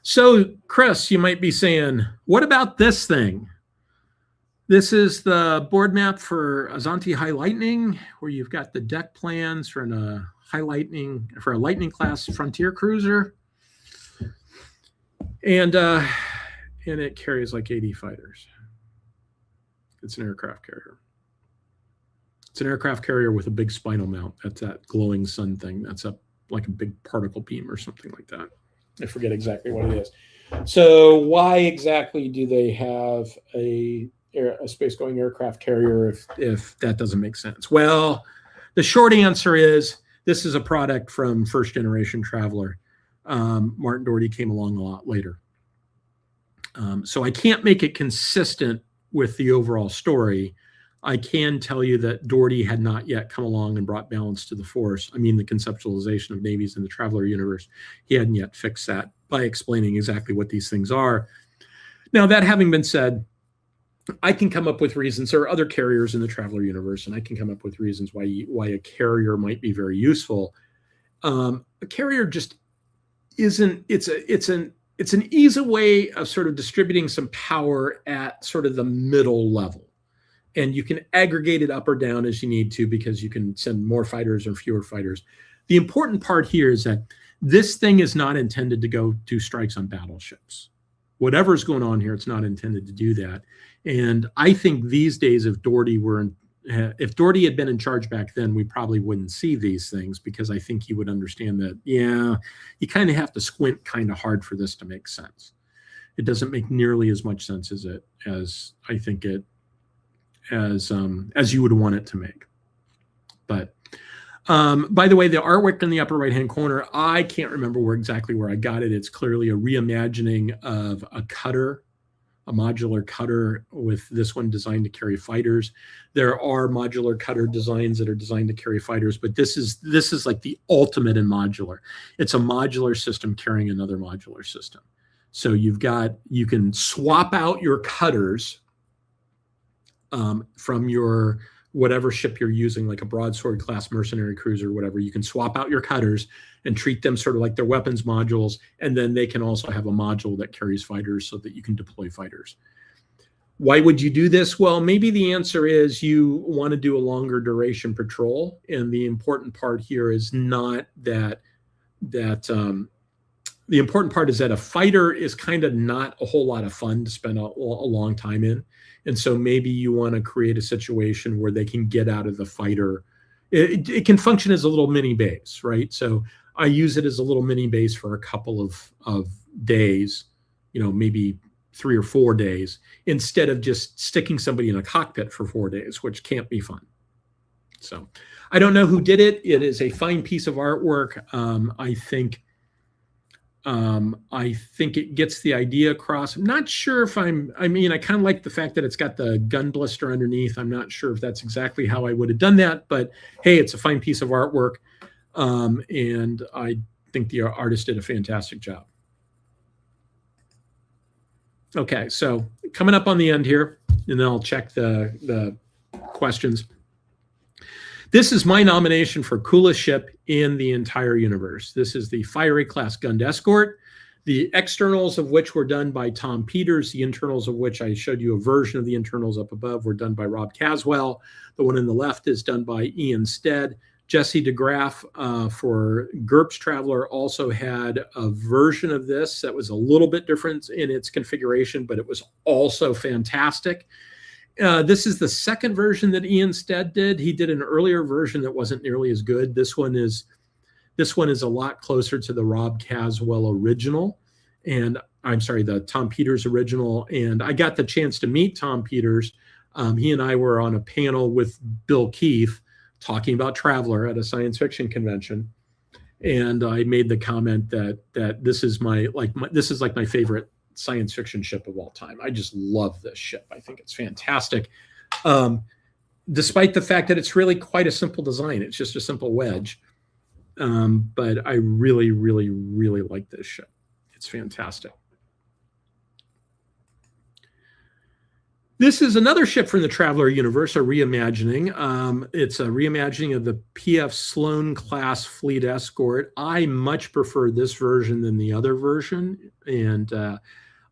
So, Chris, you might be saying, what about this thing? This is the board map for Azanti High Lightning, where you've got the deck plans for a Lightning class frontier cruiser, and it carries like 80 fighters. It's an aircraft carrier. It's an aircraft carrier with a big spinal mount. That's that glowing sun thing. That's like a big particle beam or something like that. I forget exactly what it is. So why exactly do they have a space-going aircraft carrier if that doesn't make sense? Well, the short answer is this is a product from first generation Traveler. Martin Dougherty came along a lot later. So I can't make it consistent with the overall story. I can tell you that Dougherty had not yet come along and brought balance to the force. I mean, the conceptualization of navies in the Traveler universe. He hadn't yet fixed that by explaining exactly what these things are. Now, that having been said, I can come up with reasons. There are other carriers in the Traveler universe, and I can come up with reasons why a carrier might be very useful. A carrier just isn't. It's an easy way of sort of distributing some power at sort of the middle level. And you can aggregate it up or down as you need to because you can send more fighters or fewer fighters. The important part here is that this thing is not intended to go do strikes on battleships. Whatever's going on here, it's not intended to do that. And I think these days, if Dougherty had been in charge back then, we probably wouldn't see these things, because I think he would understand that, yeah, you kind of have to squint kind of hard for this to make sense. It doesn't make nearly as much sense as I think it as you would want it to make. But by the way, the artwork in the upper right-hand corner, I can't remember exactly where I got it. It's clearly a reimagining of a cutter, a modular cutter, with this one designed to carry fighters. There are modular cutter designs that are designed to carry fighters, but this is like the ultimate in modular. It's a modular system carrying another modular system. So you can swap out your cutters from your whatever ship you're using, like a broadsword class mercenary cruiser or whatever. You can swap out your cutters and treat them sort of like their weapons modules, and then they can also have a module that carries fighters so that you can deploy fighters. Why would you do this? Well, maybe the answer is you want to do a longer duration patrol, and the important part here is not that the important part is that a fighter is kind of not a whole lot of fun to spend a long time in. And so maybe you want to create a situation where they can get out of the fighter. It can function as a little mini base, right? So I use it as a little mini base for a couple of days, maybe 3 or 4 days, instead of just sticking somebody in a cockpit for 4 days, which can't be fun. So I don't know who did it. It is a fine piece of artwork. I think it gets the idea across. I'm not sure if I kind of like the fact that it's got the gun blister underneath. I'm not sure if that's exactly how I would have done that, but hey, it's a fine piece of artwork. And I think the artist did a fantastic job. Okay, so coming up on the end here, and then I'll check the questions. This is my nomination for coolest ship in the entire universe. This is the Fiery class Gunned Escort, the externals of which were done by Tom Peters, the internals of which I showed you a version of the internals up above were done by Rob Caswell. The one on the left is done by Ian Stead. Jesse DeGraff for GURPS Traveler also had a version of this that was a little bit different in its configuration, but it was also fantastic. This is the second version that Ian Stead did. He did an earlier version that wasn't nearly as good. This one is a lot closer to the Rob Caswell original, and I'm sorry, the Tom Peters original. And I got the chance to meet Tom Peters. He and I were on a panel with Bill Keefe talking about Traveler at a science fiction convention, and I made the comment that this is my favorite science fiction ship of all time. I just love this ship. I think it's fantastic. Despite the fact that it's really quite a simple design. It's just a simple wedge. But I really, really, really like this ship. It's fantastic. This is another ship from the Traveler universe, a reimagining. It's a reimagining of the P.F. Sloan class fleet escort. I much prefer this version than the other version. And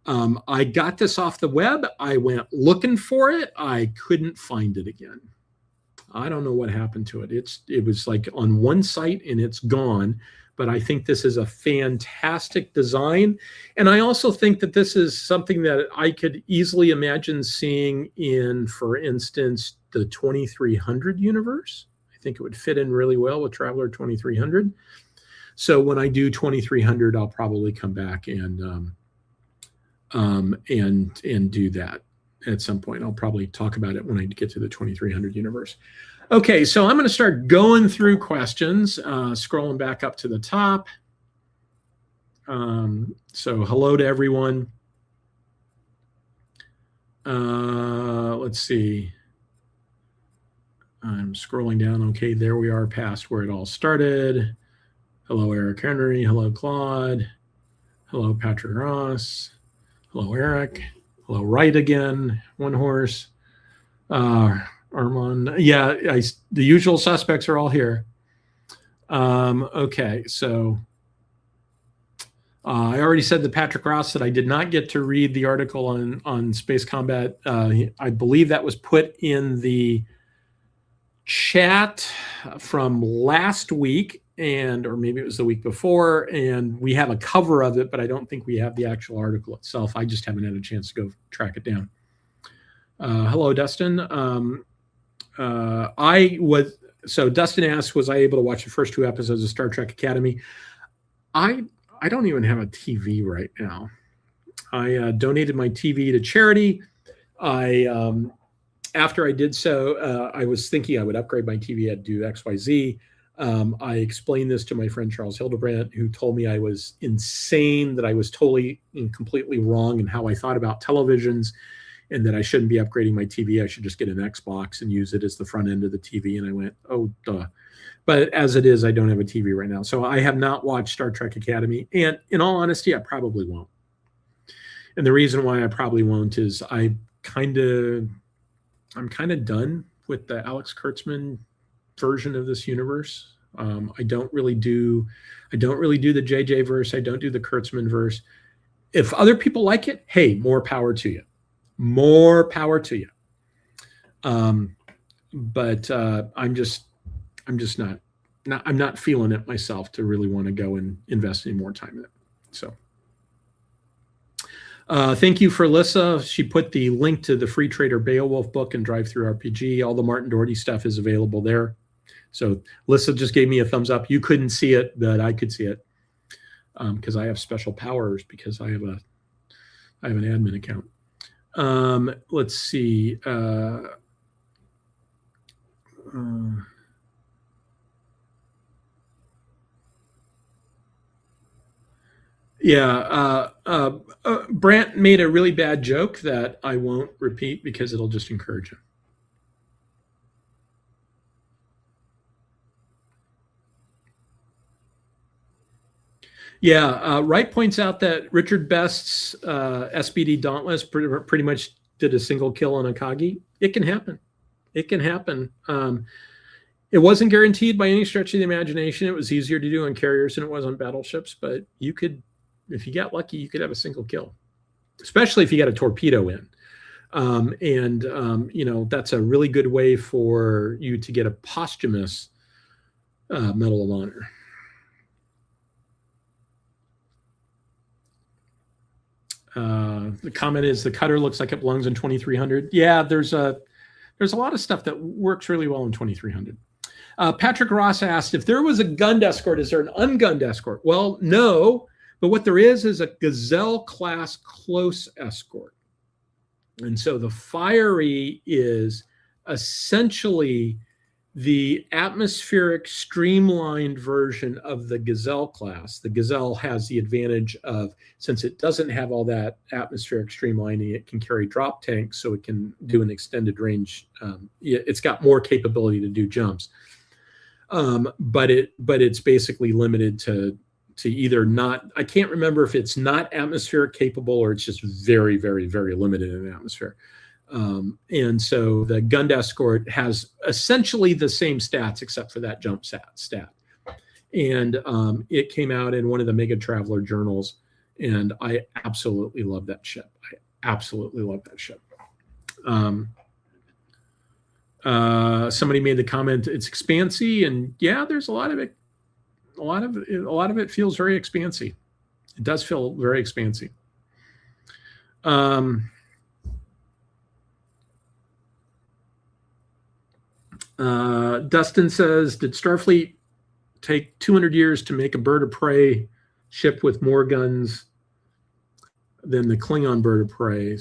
I got this off the web. I went looking for it. I couldn't find it again. I don't know what happened to it. It was like on one site and it's gone. But I think this is a fantastic design. And I also think that this is something that I could easily imagine seeing in, for instance, the 2300 universe. I think it would fit in really well with Traveler 2300. So when I do 2300, I'll probably come back and do that at some point. I'll probably talk about it when I get to the 2300 universe. Okay, so I'm going to start going through questions, scrolling back up to the top. So hello to everyone. Let's see. I'm scrolling down. Okay, there we are past where it all started. Hello, Eric Henry. Hello, Claude. Hello, Patrick Ross. Hello, Eric. Hello, Wright again. One horse. Armand, yeah, the usual suspects are all here. Okay, so I already said to Patrick Ross that I did not get to read the article on space combat. I believe that was put in the chat from last week, or maybe it was the week before, and we have a cover of it, but I don't think we have the actual article itself. I just haven't had a chance to go track it down. Hello, Dustin. So Dustin asked, was I able to watch the first 2 episodes of Star Trek Academy? I don't even have a TV right now. I donated my TV to charity. After I did so, I was thinking I would upgrade my TV. I'd do XYZ. I explained this to my friend Charles Hildebrandt, who told me I was insane, that I was totally and completely wrong in how I thought about televisions, and that I shouldn't be upgrading my TV. I should just get an Xbox and use it as the front end of the TV. And I went, oh, duh. But as it is, I don't have a TV right now. So I have not watched Star Trek Academy. And in all honesty, I probably won't. And the reason why I probably won't is I'm kind of done with the Alex Kurtzman version of this universe. I don't really do the JJ verse. I don't do the Kurtzman verse. If other people like it, hey, more power to you. More power to you. But I'm not feeling it myself to really want to go and invest any more time in it. So thank you for Alyssa. She put the link to the Free Trader Beowulf book and Drive Through RPG. All the Martin Dougherty stuff is available there. So Alyssa just gave me a thumbs up. You couldn't see it, but I could see it because I have special powers because I have an admin account. Let's see. Brant made a really bad joke that I won't repeat because it'll just encourage him. Yeah, Wright points out that Richard Best's SBD Dauntless pretty much did a single kill on Akagi. It can happen. It can happen. It wasn't guaranteed by any stretch of the imagination. It was easier to do on carriers than it was on battleships, but you could, if you got lucky, you could have a single kill, especially if you got a torpedo in. That's a really good way for you to get a posthumous Medal of Honor. The comment is the cutter looks like it belongs in 2300. Yeah, there's a lot of stuff that works really well in 2300. Patrick Ross asked, if there was a gunned escort, is there an ungunned escort? Well, no, but what there is a Gazelle class close escort. And so the Fiery is essentially the atmospheric streamlined version of the Gazelle class. The Gazelle has the advantage of, since it doesn't have all that atmospheric streamlining, it can carry drop tanks, so it can do an extended range. It's got more capability to do jumps. But it's basically limited to either not, I can't remember if it's not atmospheric capable or it's just very, very, very limited in atmosphere. And so the Gund Escort has essentially the same stats except for that jump stat. And it came out in one of the Mega Traveler journals, and I absolutely love that ship. I absolutely love that ship. Somebody made the comment, it's expansy, and yeah, there's a lot of it. A lot of it feels very expansy. It does feel very expansy. Dustin says, did Starfleet take 200 years to make a bird of prey ship with more guns than the Klingon bird of prey?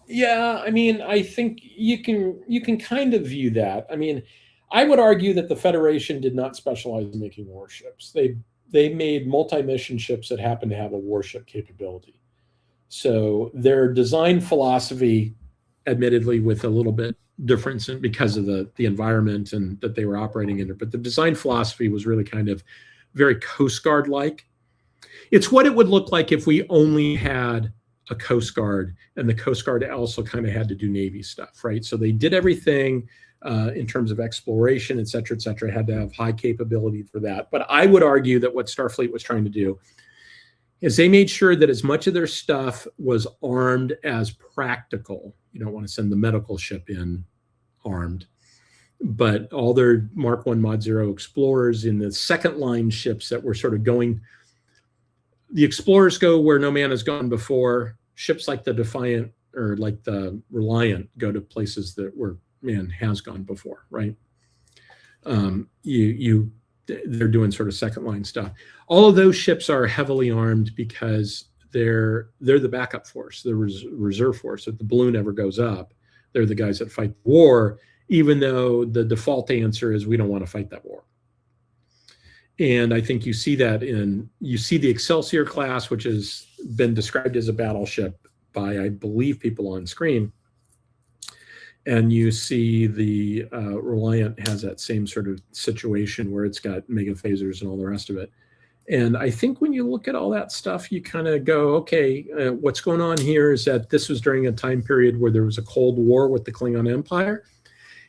Yeah, I mean, I think you can kind of view that. I mean, I would argue that the Federation did not specialize in making warships. They made multi-mission ships that happen to have a warship capability. So their design philosophy, admittedly with a little bit difference because of the environment and that they were operating in, but the design philosophy was really kind of very Coast Guard-like. It's what it would look like if we only had a Coast Guard, and the Coast Guard also kind of had to do Navy stuff, right? So they did everything in terms of exploration, et cetera, had to have high capability for that. But I would argue that what Starfleet was trying to do is they made sure that as much of their stuff was armed as practical. You don't want to send the medical ship in armed, but all their Mark I Mod 0 Explorers in the second line ships that were sort of going, the Explorers go where no man has gone before. Ships like the Defiant or like the Reliant go to places that where man has gone before, right? They're doing sort of second line stuff. All of those ships are heavily armed because they're the backup force, the reserve force. If the balloon ever goes up, they're the guys that fight the war, even though the default answer is we don't want to fight that war. And I think you see that you see the Excelsior class, which has been described as a battleship by, I believe, people on screen. And you see the Reliant has that same sort of situation where it's got mega phasers and all the rest of it. And I think when you look at all that stuff, you kind of go, okay, what's going on here is that this was during a time period where there was a Cold War with the Klingon Empire.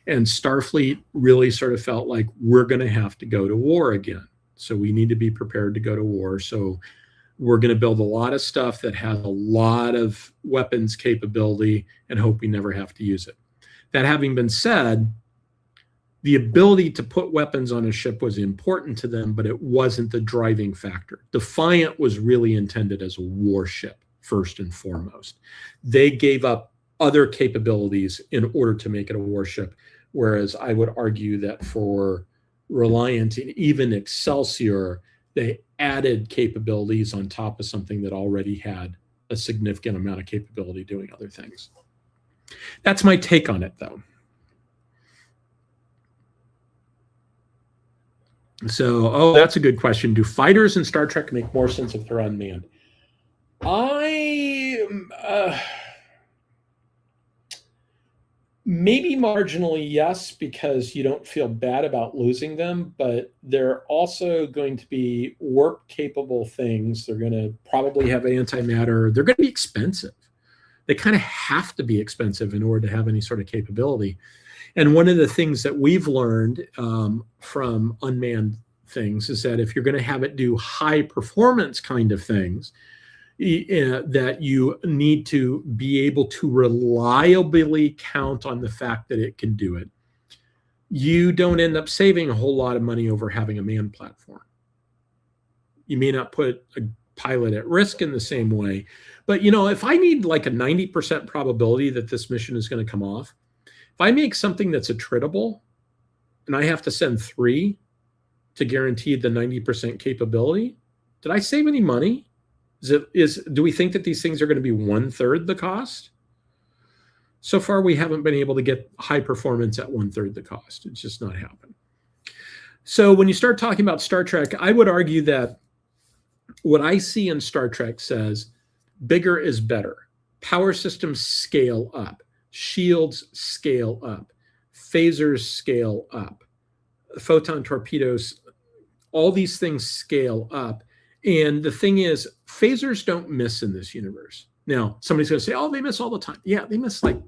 And Starfleet really sort of felt like we're going to have to go to war again. So we need to be prepared to go to war. So we're going to build a lot of stuff that has a lot of weapons capability and hope we never have to use it. That having been said, the ability to put weapons on a ship was important to them, but it wasn't the driving factor. Defiant was really intended as a warship, first and foremost. They gave up other capabilities in order to make it a warship, whereas I would argue that for Reliant and even Excelsior, they added capabilities on top of something that already had a significant amount of capability doing other things. That's my take on it, though. So, that's a good question. Do fighters in Star Trek make more sense if they're unmanned? Maybe marginally, yes, because you don't feel bad about losing them, but they're also going to be warp-capable things. They're going to probably have antimatter. They're going to be expensive. They kind of have to be expensive in order to have any sort of capability. And one of the things that we've learned from unmanned things is that if you're going to have it do high performance kind of things, that you need to be able to reliably count on the fact that it can do it. You don't end up saving a whole lot of money over having a manned platform. You may not put a pilot at risk in the same way, but if I need like a 90% probability that this mission is going to come off, if I make something that's attritable and I have to send 3 to guarantee the 90% capability, did I save any money? Do we think that these things are going to be 1/3 the cost? So far, we haven't been able to get high performance at 1/3 the cost. It's just not happened. So when you start talking about Star Trek, I would argue that what I see in Star Trek says bigger is better. Power systems scale up. Shields scale up. Phasers scale up. Photon torpedoes, all these things scale up. And the thing is, phasers don't miss in this universe. Now, somebody's going to say, oh, they miss all the time. Yeah, they miss like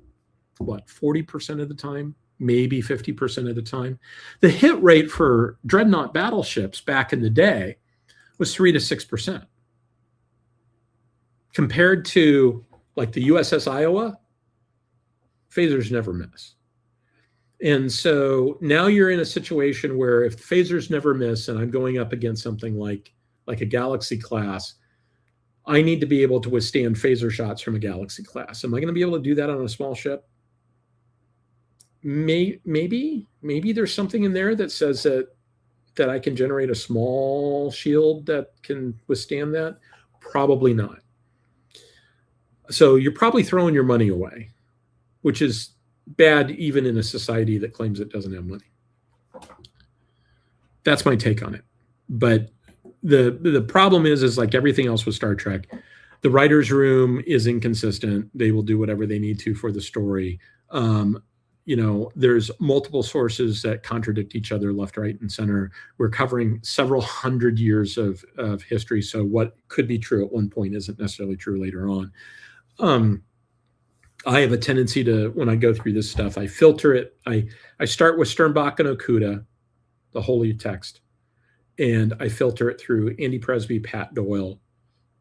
what, 40% of the time, maybe 50% of the time. The hit rate for dreadnought battleships back in the day was 3 to 6%. Compared to like the USS Iowa, phasers never miss. And so now you're in a situation where if phasers never miss and I'm going up against something like a Galaxy class, I need to be able to withstand phaser shots from a Galaxy class. Am I going to be able to do that on a small ship? Maybe there's something in there that says that I can generate a small shield that can withstand that. Probably not. So you're probably throwing your money away, which is bad even in a society that claims it doesn't have money. That's my take on it. But the problem is like everything else with Star Trek, the writer's room is inconsistent. They will do whatever they need to for the story. There's multiple sources that contradict each other left, right, and center. We're covering several hundred years of history. So what could be true at one point isn't necessarily true later on. I have a tendency to, when I go through this stuff, I filter it. I start with Sternbach and Okuda, the holy text, and I filter it through Andy Presby, Pat Doyle,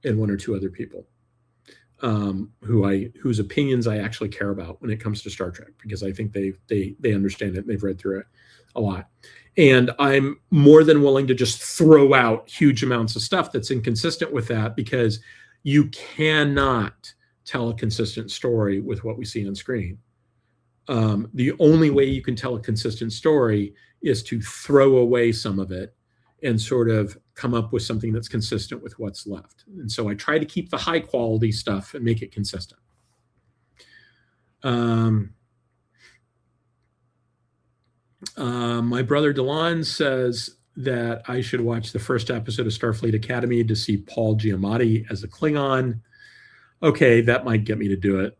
and one or two other people whose opinions I actually care about when it comes to Star Trek, because I think they understand it and they've read through it a lot. And I'm more than willing to just throw out huge amounts of stuff that's inconsistent with that, because you cannot tell a consistent story with what we see on screen. The only way you can tell a consistent story is to throw away some of it and sort of come up with something that's consistent with what's left. And so I try to keep the high quality stuff and make it consistent. My brother Delon says that I should watch the first episode of Starfleet Academy to see Paul Giamatti as a Klingon. Okay, that might get me to do it.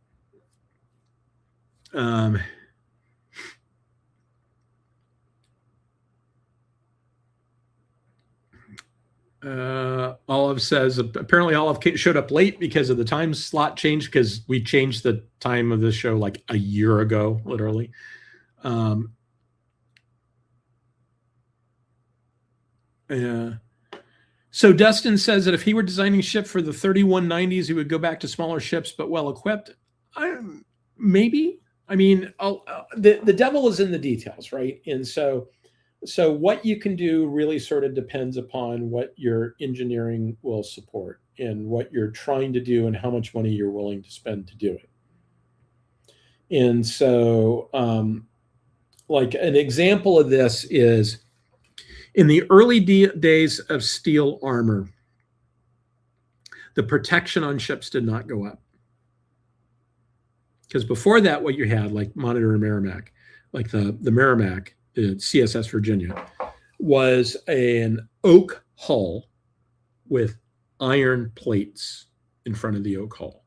Olive says, apparently Olive showed up late because of the time slot change, because we changed the time of this show like a year ago, literally. So Dustin says that if he were designing a ship for the 3190s, he would go back to smaller ships but well equipped. Maybe. I mean, the devil is in the details, right? And so what you can do really sort of depends upon what your engineering will support and what you're trying to do and how much money you're willing to spend to do it. And so, like an example of this is, in the early days of steel armor, the protection on ships did not go up. Because before that, what you had, like Monitor and Merrimack, like the Merrimack, the CSS Virginia, was an oak hull with iron plates in front of the oak hull.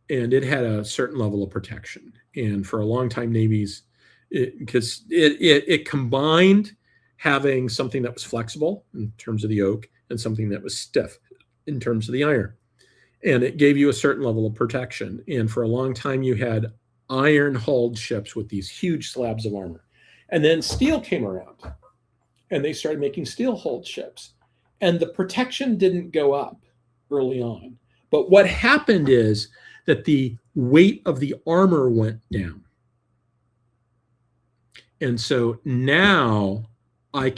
And it had a certain level of protection. And for a long time, navies, because it combined having something that was flexible in terms of the oak and something that was stiff in terms of the iron. And it gave you a certain level of protection. And for a long time, you had iron-hulled ships with these huge slabs of armor. And then steel came around, and they started making steel-hulled ships. And the protection didn't go up early on. But what happened is that the weight of the armor went down. And so now I've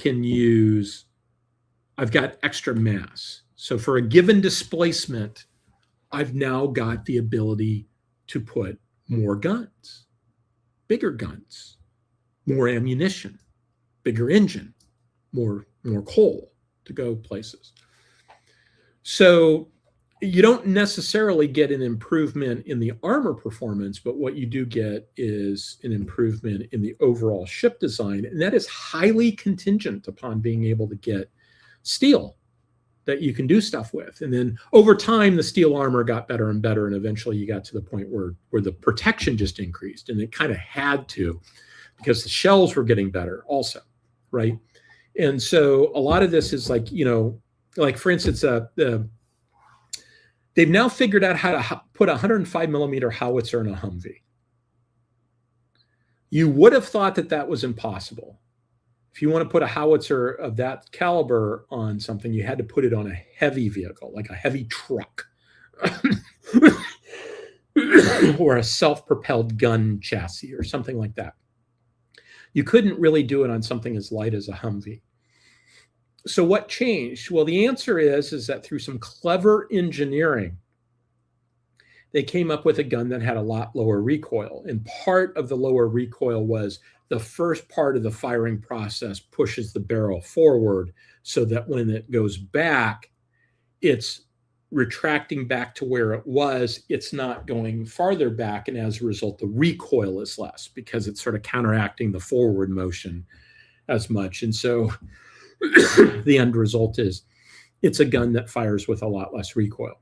got extra mass. So for a given displacement, I've now got the ability to put more guns, bigger guns, more ammunition, bigger engine, more coal to go places. So you don't necessarily get an improvement in the armor performance, but what you do get is an improvement in the overall ship design. And that is highly contingent upon being able to get steel that you can do stuff with. And then over time, the steel armor got better and better. And eventually you got to the point where the protection just increased. And it kind of had to, because the shells were getting better also, right? And so a lot of this is like, like for instance, they've now figured out how to put a 105 millimeter howitzer in a Humvee. You would have thought that that was impossible. If you want to put a howitzer of that caliber on something, you had to put it on a heavy vehicle, like a heavy truck or a self-propelled gun chassis or something like that. You couldn't really do it on something as light as a Humvee. So what changed? Well, the answer is that through some clever engineering, they came up with a gun that had a lot lower recoil. And part of the lower recoil was the first part of the firing process pushes the barrel forward so that when it goes back, it's retracting back to where it was. It's not going farther back. And as a result, the recoil is less because it's sort of counteracting the forward motion as much. And so the end result is it's a gun that fires with a lot less recoil.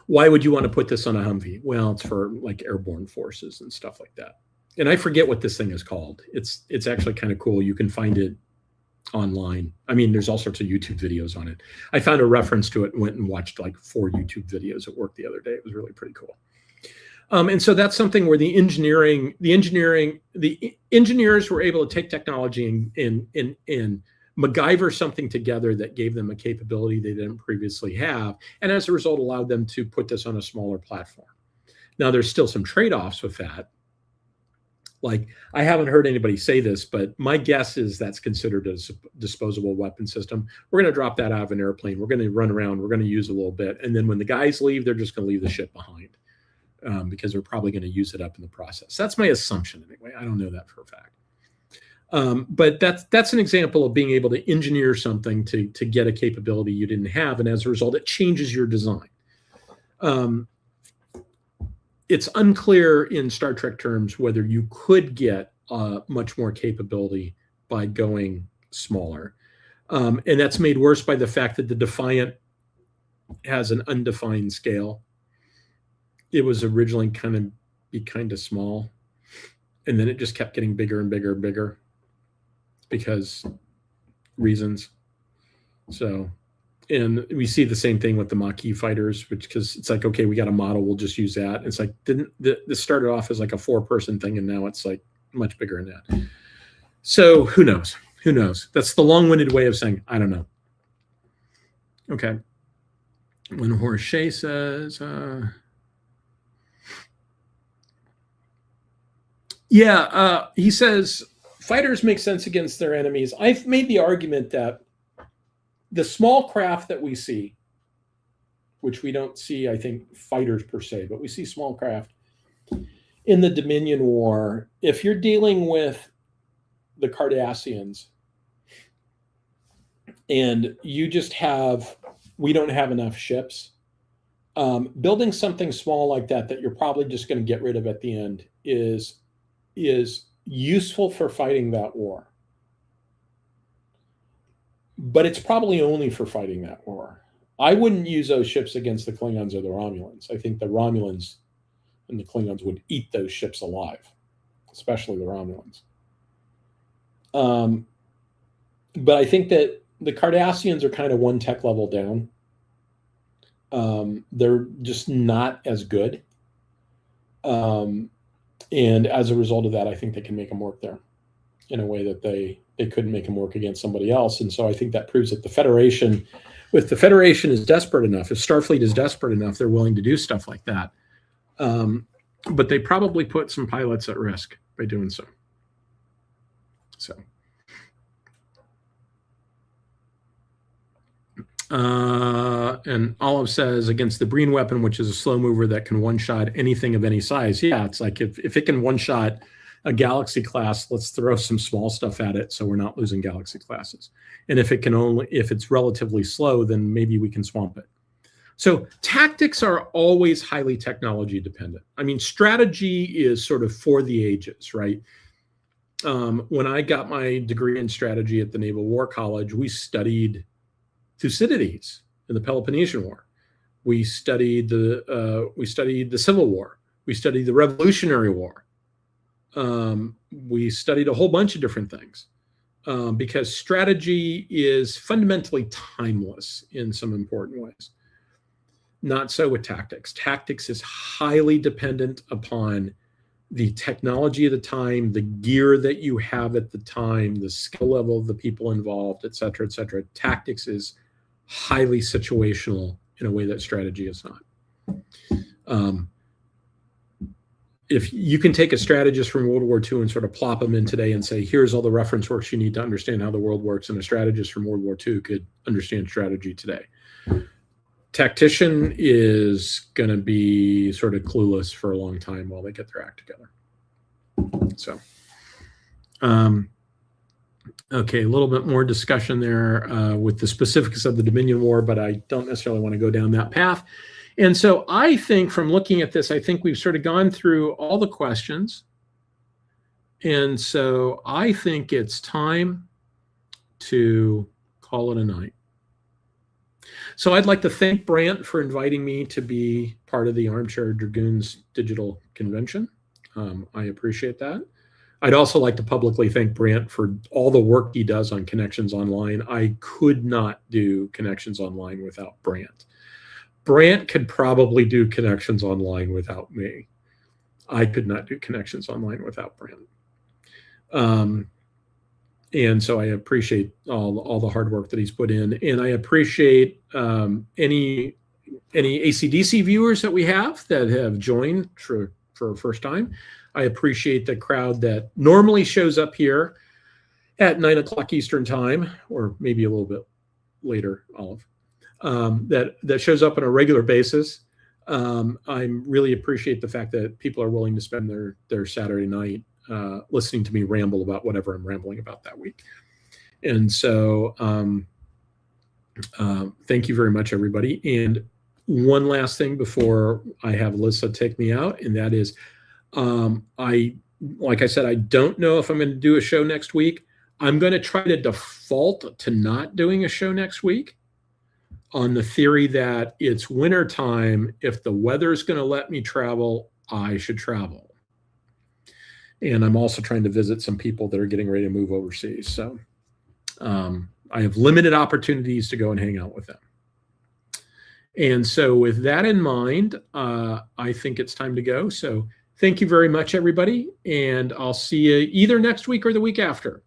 Why would you want to put this on a Humvee? Well, it's for like airborne forces and stuff like that. And I forget what this thing is called. It's actually kind of cool. You can find it online. I mean, there's all sorts of YouTube videos on it. I found a reference to it and went and watched like 4 YouTube videos at work the other day. It was really pretty cool. And so that's something where the engineers were able to take technology and MacGyver something together that gave them a capability they didn't previously have, and as a result allowed them to put this on a smaller platform. Now, there's still some trade-offs with that. Like, I haven't heard anybody say this, but my guess is that's considered a disposable weapon system. We're going to drop that out of an airplane. We're going to run around. We're going to use a little bit. And then when the guys leave, they're just going to leave the ship behind because they're probably going to use it up in the process. That's my assumption anyway. I don't know that for a fact. But that's an example of being able to engineer something to get a capability you didn't have. And as a result, it changes your design. It's unclear in Star Trek terms whether you could get much more capability by going smaller. And that's made worse by the fact that the Defiant has an undefined scale. It was originally kind of small, and then it just kept getting bigger and bigger and bigger because reasons. So, and we see the same thing with the Maquis fighters, because it's like, okay, we got a model, we'll just use that. It's like, this started off as like a 4-person thing, and now it's like much bigger than that. So who knows? Who knows? That's the long-winded way of saying, I don't know. Okay. When Horshay says, he says, fighters make sense against their enemies. I've made the argument that the small craft that we see, which we don't see, I think, fighters per se, but we see small craft in the Dominion War. If you're dealing with the Cardassians and you just we don't have enough ships, building something small like that you're probably just going to get rid of at the end is useful for fighting that war. But it's probably only for fighting that war. I wouldn't use those ships against the Klingons or the Romulans. I think the Romulans and the Klingons would eat those ships alive, especially the Romulans. But I think that the Cardassians are kind of one tech level down. They're just not as good. And as a result of that, I think they can make them work there in a way that they couldn't make them work against somebody else. And so I think that proves that the Federation is desperate enough, if Starfleet is desperate enough, they're willing to do stuff like that. But they probably put some pilots at risk by doing so. And Olive says, against the Breen weapon, which is a slow mover that can one-shot anything of any size. Yeah, it's like if it can one-shot a Galaxy class, let's throw some small stuff at it so we're not losing Galaxy classes. And if it's relatively slow, then maybe we can swamp it. So tactics are always highly technology dependent. I mean, strategy is sort of for the ages, right? When I got my degree in strategy at the Naval War College, we studied Thucydides in the Peloponnesian War. We studied the Civil War. We studied the Revolutionary War. We studied a whole bunch of different things because strategy is fundamentally timeless in some important ways. Not so with tactics. Tactics is highly dependent upon the technology of the time, the gear that you have at the time, the skill level of the people involved, et cetera, et cetera. Tactics is highly situational in a way that strategy is not. If you can take a strategist from World War II and sort of plop them in today and say, here's all the reference works you need to understand how the world works, and a strategist from World War II could understand strategy today. Tactician is going to be sort of clueless for a long time while they get their act together. So, okay, a little bit more discussion there with the specifics of the Dominion War, but I don't necessarily want to go down that path. And so I think from looking at this, I think we've sort of gone through all the questions. And so I think it's time to call it a night. So I'd like to thank Brant for inviting me to be part of the Armchair Dragoons Digital Convention. I appreciate that. I'd also like to publicly thank Brant for all the work he does on Connections Online. I could not do Connections Online without Brant. Brant could probably do Connections Online without me. I could not do Connections Online without Brant. And so I appreciate all the hard work that he's put in. And I appreciate any ACDC viewers that we have that have joined for a first time. I appreciate the crowd that normally shows up here at 9 o'clock Eastern time, or maybe a little bit later, Olive. That shows up on a regular basis. I really appreciate the fact that people are willing to spend their Saturday night listening to me ramble about whatever I'm rambling about that week. And so thank you very much, everybody. And one last thing before I have Alyssa take me out, and that is, like I said, I don't know if I'm going to do a show next week. I'm going to try to default to not doing a show next week, on the theory that it's winter time. If the weather's going to let me travel, I should travel. And I'm also trying to visit some people that are getting ready to move overseas. So I have limited opportunities to go and hang out with them. And so with that in mind, I think it's time to go. So thank you very much, everybody. And I'll see you either next week or the week after.